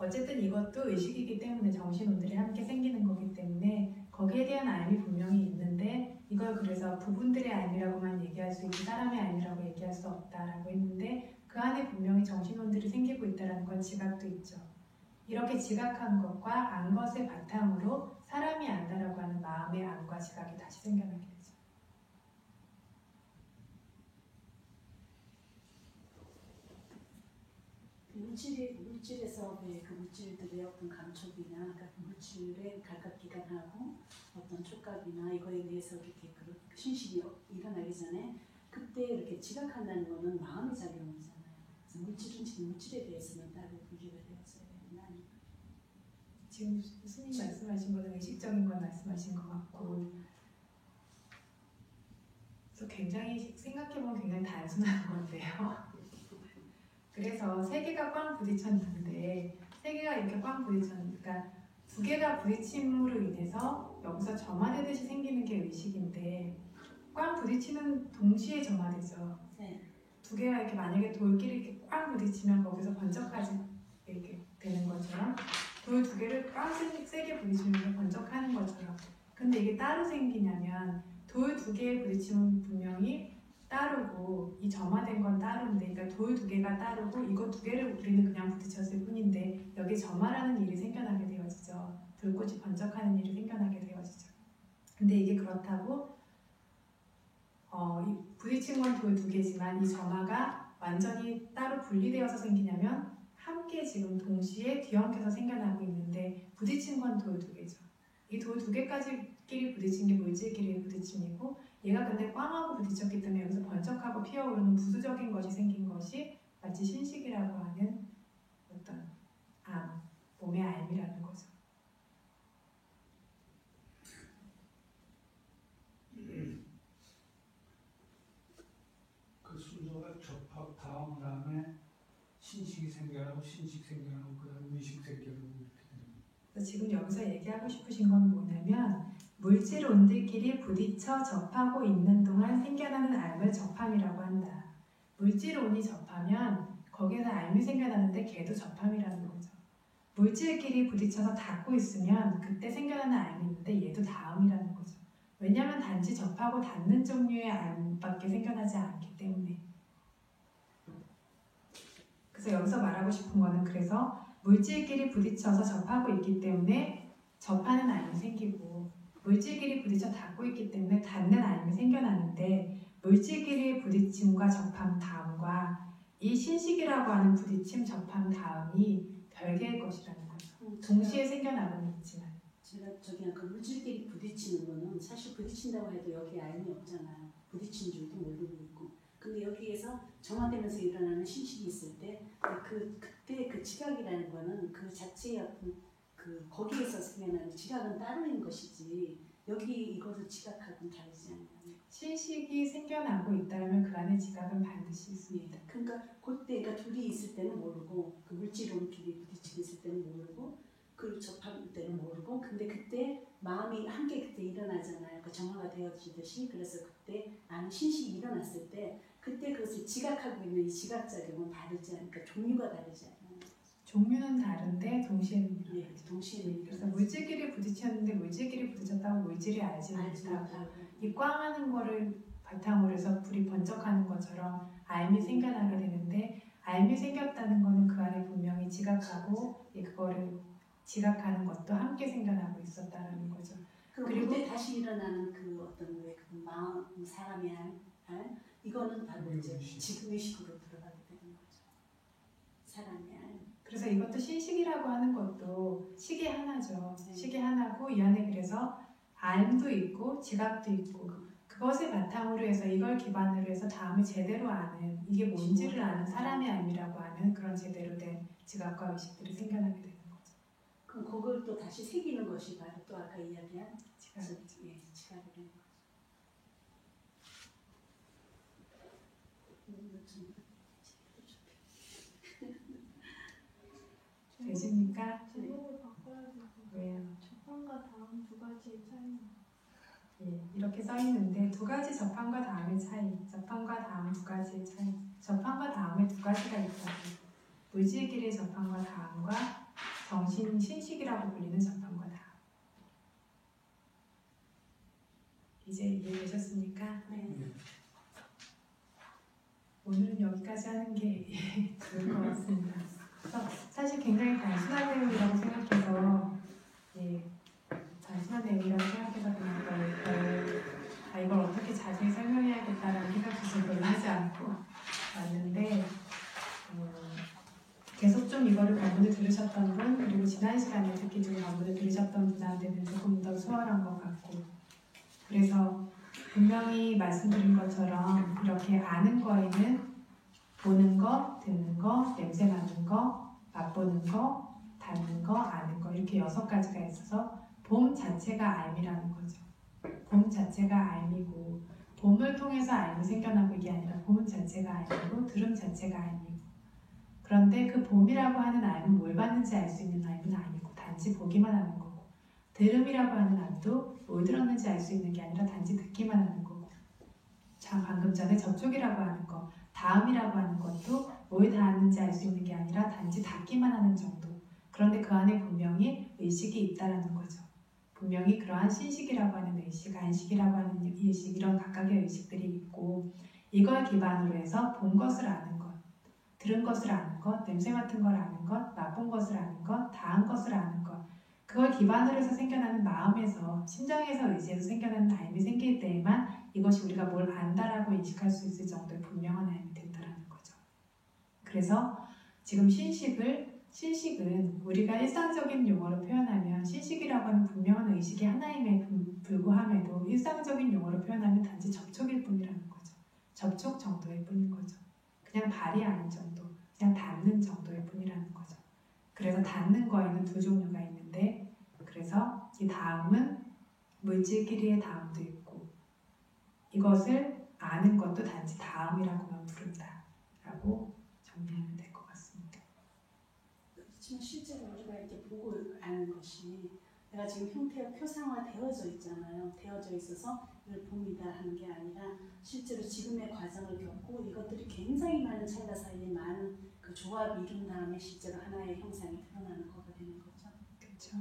[SPEAKER 2] 어쨌든 이것도 의식이기 때문에 정신혼들이 함께 생기는 거기 때문에 거기에 대한 알미 분명히 있는데 이걸 그래서 부분들의 알미라고만 얘기할 수 있고 사람의 알미라고 얘기할 수 없다라고 했는데 그 안에 분명히 정신혼들이 생기고 있다는 건 지각도 있죠. 이렇게 지각한 것과 안 것을 바탕으로 사람이 안다라고 하는 마음의 안과 지각이 다시 생겨나게 되죠.
[SPEAKER 3] 물질에서 그 물질들의 어떤 감촉이나 그러니까 물질의 갈각기관하고 어떤 촉각이나 이거에 대해서 이렇게 그 신식이 일어나기 전에 그때 이렇게 지각한다는 거는 마음의 작용이잖아요. 그래서 물질은 지금 물질에 대해서는 따로 분리가 되었어요.
[SPEAKER 2] 지금 스님 말씀하신 거는 의식적인 걸 말씀하신 것 같고 그래서 굉장히 생각해보면 굉장히 단순한 건데요. 그래서 세 개가 꽝 부딪혔는데 세 개가 이렇게 꽝 부딪혔으니까 두 개가 부딪힘으로 인해서 여기서 점화되듯이 생기는 게 의식인데 꽝 부딪히는 동시에 점화되죠.
[SPEAKER 3] 네.
[SPEAKER 2] 두 개가 이렇게 만약에 돌끼리 이렇게 꽝 부딪히면 거기서 번쩍하지 이렇게 되는 것처럼 돌 두 개를 꽝 세게 부딪히면서 번쩍하는 것처럼. 근데 이게 따로 생기냐면 돌 두 개의 부딪힘은 분명히 따르고 이 점화된 건 따로인데 그러니까 돌 두 개가 따르고 이거 두 개를 우리는 그냥 부딪혔을 뿐인데 여기 점화라는 일이 생겨나게 되어지죠. 돌꽃이 번쩍하는 일이 생겨나게 되어지죠. 근데 이게 그렇다고 이 부딪힌 건 돌 두 개지만 이 점화가 완전히 따로 분리되어서 생기냐면 함께 지금 동시에 뒤엉켜서 생겨나고 있는데 부딪힌 건 돌 두 개죠. 이 돌 두 개까지끼리 부딪힌 게 물질끼리의 부딪힘이고 얘가 근데 꽝하고 부딪혔기 때문에 여기서 번쩍하고 피어오르는 부수적인 것이 생긴 것이 마치 신식이라고 하는 어떤 몸의 알미라는 거죠.
[SPEAKER 5] 그 순서가 접합 다음 다음에 신식이 생겨나고 신식 생겨나고 그다음 의식 생겨나고 이렇게 됩니다.
[SPEAKER 2] 그래서 지금 여기서 얘기하고 싶으신 건 뭐냐면 물질 온들끼리 부딪혀 접하고 있는 동안 생겨나는 알을 접함이라고 한다. 물질 온이 접하면 거기에서 알이 생겨나는데 걔도 접함이라는 거죠. 물질끼리 부딪혀서 닿고 있으면 그때 생겨나는 알이 있는데 얘도 닿음이라는 거죠. 왜냐하면 단지 접하고 닿는 종류의 알밖에 생겨나지 않기 때문에. 그래서 여기서 말하고 싶은 거는 그래서 물질끼리 부딪혀서 접하고 있기 때문에 접하는 알이 생기고 물질끼리 부딪혀 닿고 있기 때문에 닿는 알이 생겨나는데 물질끼리의 부딪힘과 접함 다음과 이 신식이라고 하는 부딪힘 접함 다음이 별개의 것이라는 거죠. 동시에 생겨나고는 있지만
[SPEAKER 3] 제가 저기 아까 물질끼리 부딪히는 거는 사실 부딪힌다고 해도 여기 알이 없잖아요. 부딪힌 줄도 모르고 있고. 근데 여기에서 정화되면서 일어나는 신식이 있을 때 그때 그 지각이라는 거는 그 자체의 어떤 거기에서 생겨나는 지각은 따로인 것이지 여기 이것을 지각하고는 다르지 않나요?
[SPEAKER 2] 신식이 생겨나고 있다면 그 안에 지각은 반드시 있습니다.
[SPEAKER 3] 그러니까 그때가 둘이 있을 때는 모르고 그 물질로 둘이 부딪히고 있을 때는 모르고 그 접할 때는 모르고 근데 그때 마음이 함께 그때 일어나잖아요. 그 정화가 되어지듯이. 그래서 그때 아는 신식이 일어났을 때 그때 그것을 지각하고 있는 이 지각작용은 다르지 않으니까 종류가 다르지 않나요?
[SPEAKER 2] 종류는 다른데 동시에는
[SPEAKER 3] 예,
[SPEAKER 2] 일어나죠.
[SPEAKER 3] 동시에는
[SPEAKER 2] 그래서 물질끼리 부딪혔는데 물질끼리 부딪혔다고 물질이 알지 못하고 이 꽝하는 거를 바탕으로 해서 불이 번쩍하는 것처럼 알미 생겨나게 되는데 알미 생겼다는 거는 그 안에 분명히 지각하고 그거를 지각하는 것도 함께 생겨나고 있었다는 거죠.
[SPEAKER 3] 그리고 그때 다시 일어나는 그 어떤 왜 그 마음 사람의 알 이거는 바로 이제 지금의 식으로 들어가게 되는 거죠. 사람의 알.
[SPEAKER 2] 그래서 이것도 신식이라고 하는 것도 식이 하나죠.
[SPEAKER 3] 네.
[SPEAKER 2] 식이 하나고 이 안에 그래서 알도 있고 지각도 있고 그것을 바탕으로 해서 이걸 기반으로 해서 다음에 제대로 아는 이게 뭔지를 아는 사람의 알미라고 하는 그런 제대로 된 지각과 의식들이 생겨나게 되는 거죠.
[SPEAKER 3] 그럼 그걸 또 다시 새기는 것이 바로 또 아까 이야기한
[SPEAKER 2] 지각이죠.
[SPEAKER 3] 예, 지각이 되는 거죠.
[SPEAKER 2] 되십니까?
[SPEAKER 6] 제목을 바꿔야 되고
[SPEAKER 2] 왜요?
[SPEAKER 6] 접한과 다음 두 가지의 차이는
[SPEAKER 2] 예, 이렇게 써 있는데 두 가지 접한과 다음의 차이, 접한과 다음 두 가지의 차이, 접한과 다음에 두 가지가 있다고. 물질 길의 접한과 다음과 정신 신식이라고 불리는 접한과 다음. 이제 이해되셨습니까?
[SPEAKER 3] 네.
[SPEAKER 2] 오늘은 여기까지 하는 게 좋을 것 같습니다. 그래서 사실 굉장히 단순한 내용이라고 생각해서 단순한 내용이라고 생각해서 그냥 이걸 어떻게 자세히 설명해야겠다라는 생각도 별로 하지 않고 왔는데 계속 좀 이거를 반문을 들으셨던 분 그리고 지난 시간에 특히 좀 반문을 들으셨던 분한테는 조금 더 수월한 것 같고 그래서 분명히 말씀드린 것처럼 이렇게 아는 거에는 보는 거, 듣는 거, 냄새 맡는 거, 맛보는 거, 닿는 거, 아는 거 이렇게 6가지가 있어서 봄 자체가 알미라는 거죠. 봄 자체가 알미고 봄을 통해서 알미 생겨나고 이게 아니라 봄 자체가 알미고 들음 자체가 알미고 그런데 그 봄이라고 하는 알은 뭘 봤는지 알 수 있는 알은 아니고 단지 보기만 하는 거고 들음이라고 하는 알도 뭘 들었는지 알 수 있는 게 아니라 단지 듣기만 하는 거고 참 방금 전에 접촉이라고 하는 거 다음이라고 하는 것도 뭘 닿았는지 알 수 있는 게 아니라 단지 닿기만 하는 정도 그런데 그 안에 분명히 의식이 있다라는 거죠. 분명히 그러한 신식이라고 하는 의식, 안식이라고 하는 의식 이런 각각의 의식들이 있고 이걸 기반으로 해서 본 것을 아는 것, 들은 것을 아는 것, 냄새 맡은 걸 아는 것, 맛본 것을 아는 것, 닿은 것을 아는 것 그걸 기반으로 해서 생겨나는 마음에서 심장에서 의지에서 생겨나는 알미 생길 때에만 이것이 우리가 뭘 안다라고 인식할 수 있을 정도의 분명한 알미 된다라는 거죠. 그래서 지금 신식은 우리가 일상적인 용어로 표현하면 신식이라고 하는 분명한 의식이 하나임에 불구함에도 일상적인 용어로 표현하면 단지 접촉일 뿐이라는 거죠. 접촉 정도일 뿐인 거죠. 그냥 발이 아닌 정도, 그냥 닿는 정도일 뿐이라는 거죠. 그래서 닿는 거에는 두 종류가 있는데 그래서 이 다음은 물질끼리의 다음도 있고 이것을 아는 것도 단지 다음이라고만 부른다라고 정리하면 될 것 같습니다.
[SPEAKER 3] 그렇지만 실제로 우리가 이렇게 보고 아는 것이 내가 지금 형태가 표상화 되어져 있잖아요. 되어져 있어서 이걸 봅니다 하는 게 아니라 실제로 지금의 과정을 겪고 이것들이 굉장히 많은 찰나 사이에 많은 그 조합이 이룬 다음에 실제로 하나의 형상이 드러나는 거가 되는 거죠.
[SPEAKER 2] 그렇죠.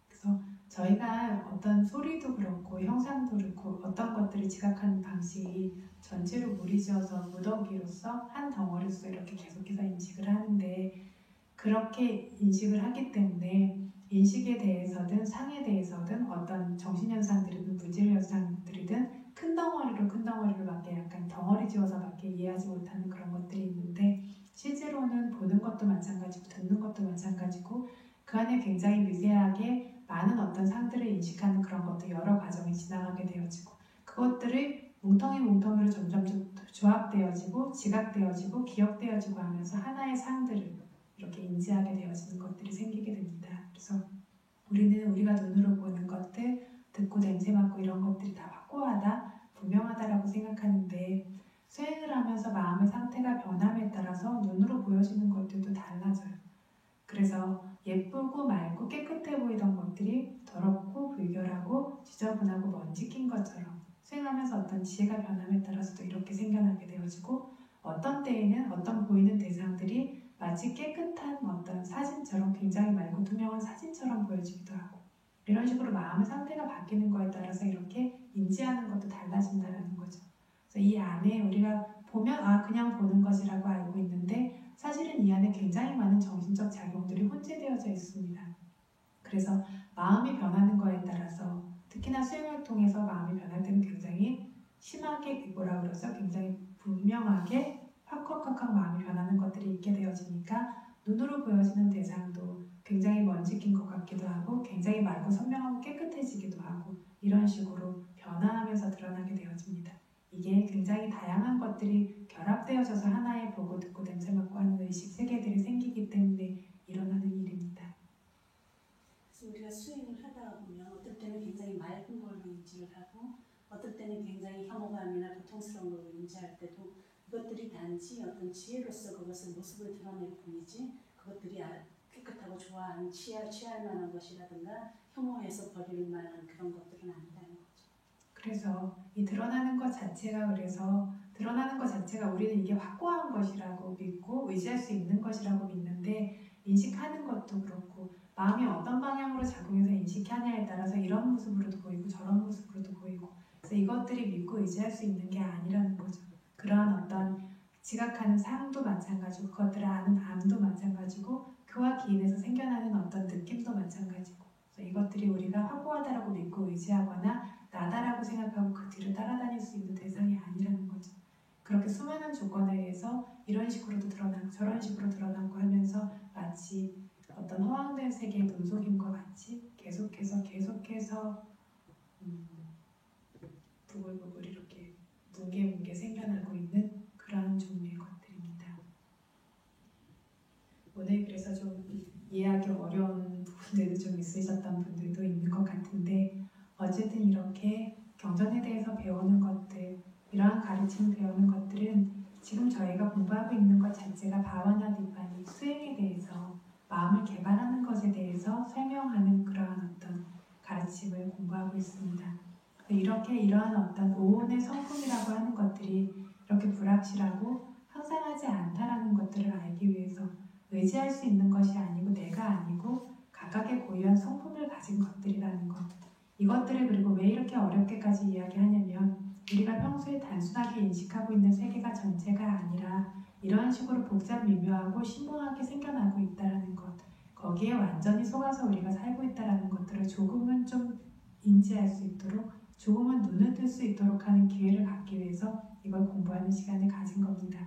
[SPEAKER 2] 그래서 저희가 어떤 소리도 그렇고 형상도 그렇고 어떤 것들을 지각하는 방식이 전체로 무리지어서 무더기로서 한 덩어리로서 이렇게 계속해서 인식을 하는데 그렇게 인식을 하기 때문에 인식에 대해서든 상에 대해서든 어떤 정신현상들이든 물질현상들이든 큰 덩어리로밖에 약간 덩어리 지어서밖에 이해하지 못하는 그런 것들이 있는데 실제로는 보는 것도 마찬가지고 듣는 것도 마찬가지고 그 안에 굉장히 미세하게 많은 어떤 상들을 인식하는 그런 것도 여러 과정이 지나가게 되어지고 그것들을 뭉텅이로 점점 조합되어지고 지각되어지고 기억되어지고 하면서 하나의 상들을 이렇게 인지하게 되어지는 것들이 생기게 됩니다. 그래서 우리는 우리가 눈으로 보는 것들, 듣고 냄새 맡고 이런 것들이 다 확고하다, 분명하다라고 생각하는데 수행을 하면서 마음의 상태가 변함에 따라서 눈으로 보여지는 것들도 달라져요. 그래서 예쁘고 맑고 깨끗해 보이던 것들이 더럽고 불결하고 지저분하고 먼지 낀 것처럼 수행하면서 어떤 지혜가 변함에 따라서도 이렇게 생겨나게 되어지고 어떤 때에는 어떤 보이는 대상들이 마치 깨끗한 어떤 사진처럼 굉장히 맑고 투명한 사진처럼 보여지기도 하고 이런 식으로 마음의 상태가 바뀌는 거에 따라서 이렇게 인지하는 것도 달라진다는 거죠. 그래서 이 안에 우리가 보면 그냥 보는 것이라고 알고 있는데 사실은 이 안에 굉장히 많은 정신적 작용들이 혼재되어져 있습니다. 그래서 마음이 변하는 거에 따라서 특히나 수행을 통해서 마음이 변할 때는 굉장히 심하게 굉장히 분명하게 확확 마음이 변하는 것들이 있게 되어지니까 눈으로 보여지는 대상도 굉장히 먼지 낀 것 같기도 하고 굉장히 맑고 선명하고 깨끗해지기도 하고 이런 식으로 변화하면서 드러나게 되어집니다. 이게 굉장히 다양한 것들이 결합되어져서 하나의 보고 듣고 냄새 맡고 하는 의식 세계들이 생기기 때문에 일어나는 일입니다.
[SPEAKER 3] 그래서 우리가 수행을 하다 보면 어떨 때는 굉장히 맑은 걸로 인지를 하고 어떨 때는 굉장히 혐오감이나 고통스러운 걸로 인지할 때도 이것들이 단지 어떤 지혜로서 그것을 모습을 드러낼 뿐이지 그것들이 깨끗하고 좋아하는 취할 만한 것이라든가 혐오해서 버릴 만한 그런 것들은 아니다는 거죠.
[SPEAKER 2] 그래서 이 드러나는 것 자체가 우리는 이게 확고한 것이라고 믿고 의지할 수 있는 것이라고 믿는데 인식하는 것도 그렇고 마음이 어떤 방향으로 작용해서 인식하냐에 따라서 이런 모습으로도 보이고 저런 모습으로도 보이고 그래서 이것들이 믿고 의지할 수 있는 게 아니라는 거죠. 그러한 어떤 지각하는 상도 마찬가지고 그것들을 아는 암도 마찬가지고 그와 기인해서 생겨나는 어떤 느낌도 마찬가지고 그래서 이것들이 우리가 확고하다라고 믿고 의지하거나 나다라고 생각하고 그 뒤를 따라다닐 수 있는 대상이 아니라는 거죠. 그렇게 수많은 조건에 의해서 이런 식으로도 드러나고 저런 식으로 드러나고 하면서 마치 어떤 허황된 세계의 눈속임과 같이 계속해서 부글부글 이렇게 뭉게뭉게 생겨나고 있는 그런 종류의 것들입니다. 오늘 그래서 좀 이해하기 어려운 부분들도 좀 있으셨던 분들도 있는 것 같은데 어쨌든 이렇게 경전에 대해서 배우는 것들, 이러한 가르침을 배우는 것들은 지금 저희가 공부하고 있는 것 자체가 바와나 니바니, 수행에 대해서 마음을 개발하는 것에 대해서 설명하는 그러한 어떤 가르침을 공부하고 있습니다. 이렇게 이러한 어떤 오온의 성품이라고 하는 것들이 이렇게 불확실하고 항상하지 않다라는 것들을 알기 위해서 의지할 수 있는 것이 아니고 내가 아니고 각각의 고유한 성품을 가진 것들이라는 것. 이것들을 그리고 왜 이렇게 어렵게까지 이야기하냐면 우리가 평소에 단순하게 인식하고 있는 세계가 전체가 아니라 이런 식으로 복잡 미묘하고 심오하게 생겨나고 있다는 것. 거기에 완전히 속아서 우리가 살고 있다는 것들을 조금은 좀 인지할 수 있도록 조금은 눈을 뜰 수 있도록 하는 기회를 갖기 위해서 이걸 공부하는 시간을 가진 겁니다.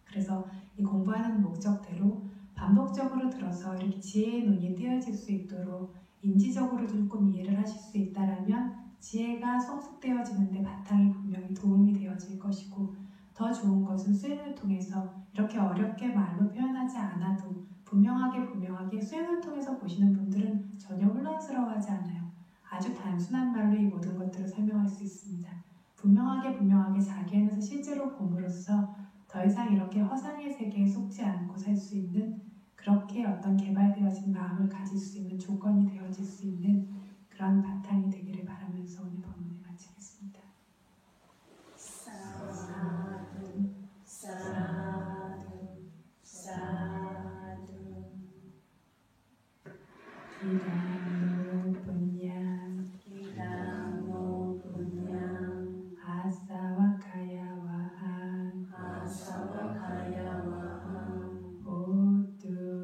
[SPEAKER 2] 그래서 이 공부하는 목적대로 반복적으로 들어서 이렇게 지혜의 눈이 띄어질 수 있도록 인지적으로 조금 이해를 하실 수 있다라면 지혜가 성숙되어지는 데 바탕이 분명히 도움이 되어질 것이고 더 좋은 것은 수행을 통해서 이렇게 어렵게 말로 표현하지 않아도 분명하게 수행을 통해서 보시는 분들은 전혀 혼란스러워하지 않아요. 아주 단순한 말로 이 모든 것들을 설명할 수 있습니다. 분명하게 자기 안에서 실제로 봄으로써 더 이상 이렇게 허상의 세계에 속지 않고 살 수 있는 그렇게 어떤 개발되어진 마음을 가질 수 있는 조건이 되어질 수 있는 그런 바탕이 되기를 바라면서 오늘 법문을 마치겠습니다.
[SPEAKER 3] 사두 사두 사두
[SPEAKER 2] 기당노 분양
[SPEAKER 3] 기당노 분양
[SPEAKER 2] 아사와 가야와한
[SPEAKER 3] 아사와 가야와한
[SPEAKER 2] 모두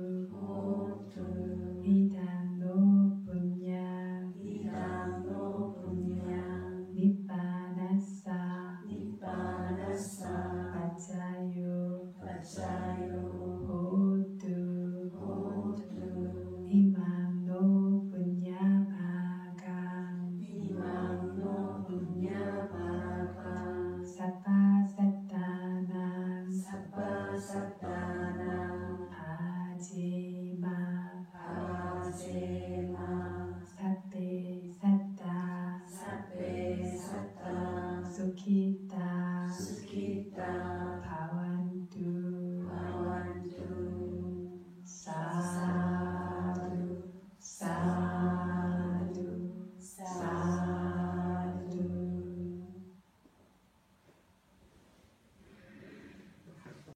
[SPEAKER 2] 이당노 분양
[SPEAKER 3] 이당노 분양
[SPEAKER 2] 니빠나사
[SPEAKER 3] 니빠나사
[SPEAKER 2] 빠짜요
[SPEAKER 3] 빠짜요
[SPEAKER 2] 모두
[SPEAKER 3] 모두
[SPEAKER 2] 이망노 이렇게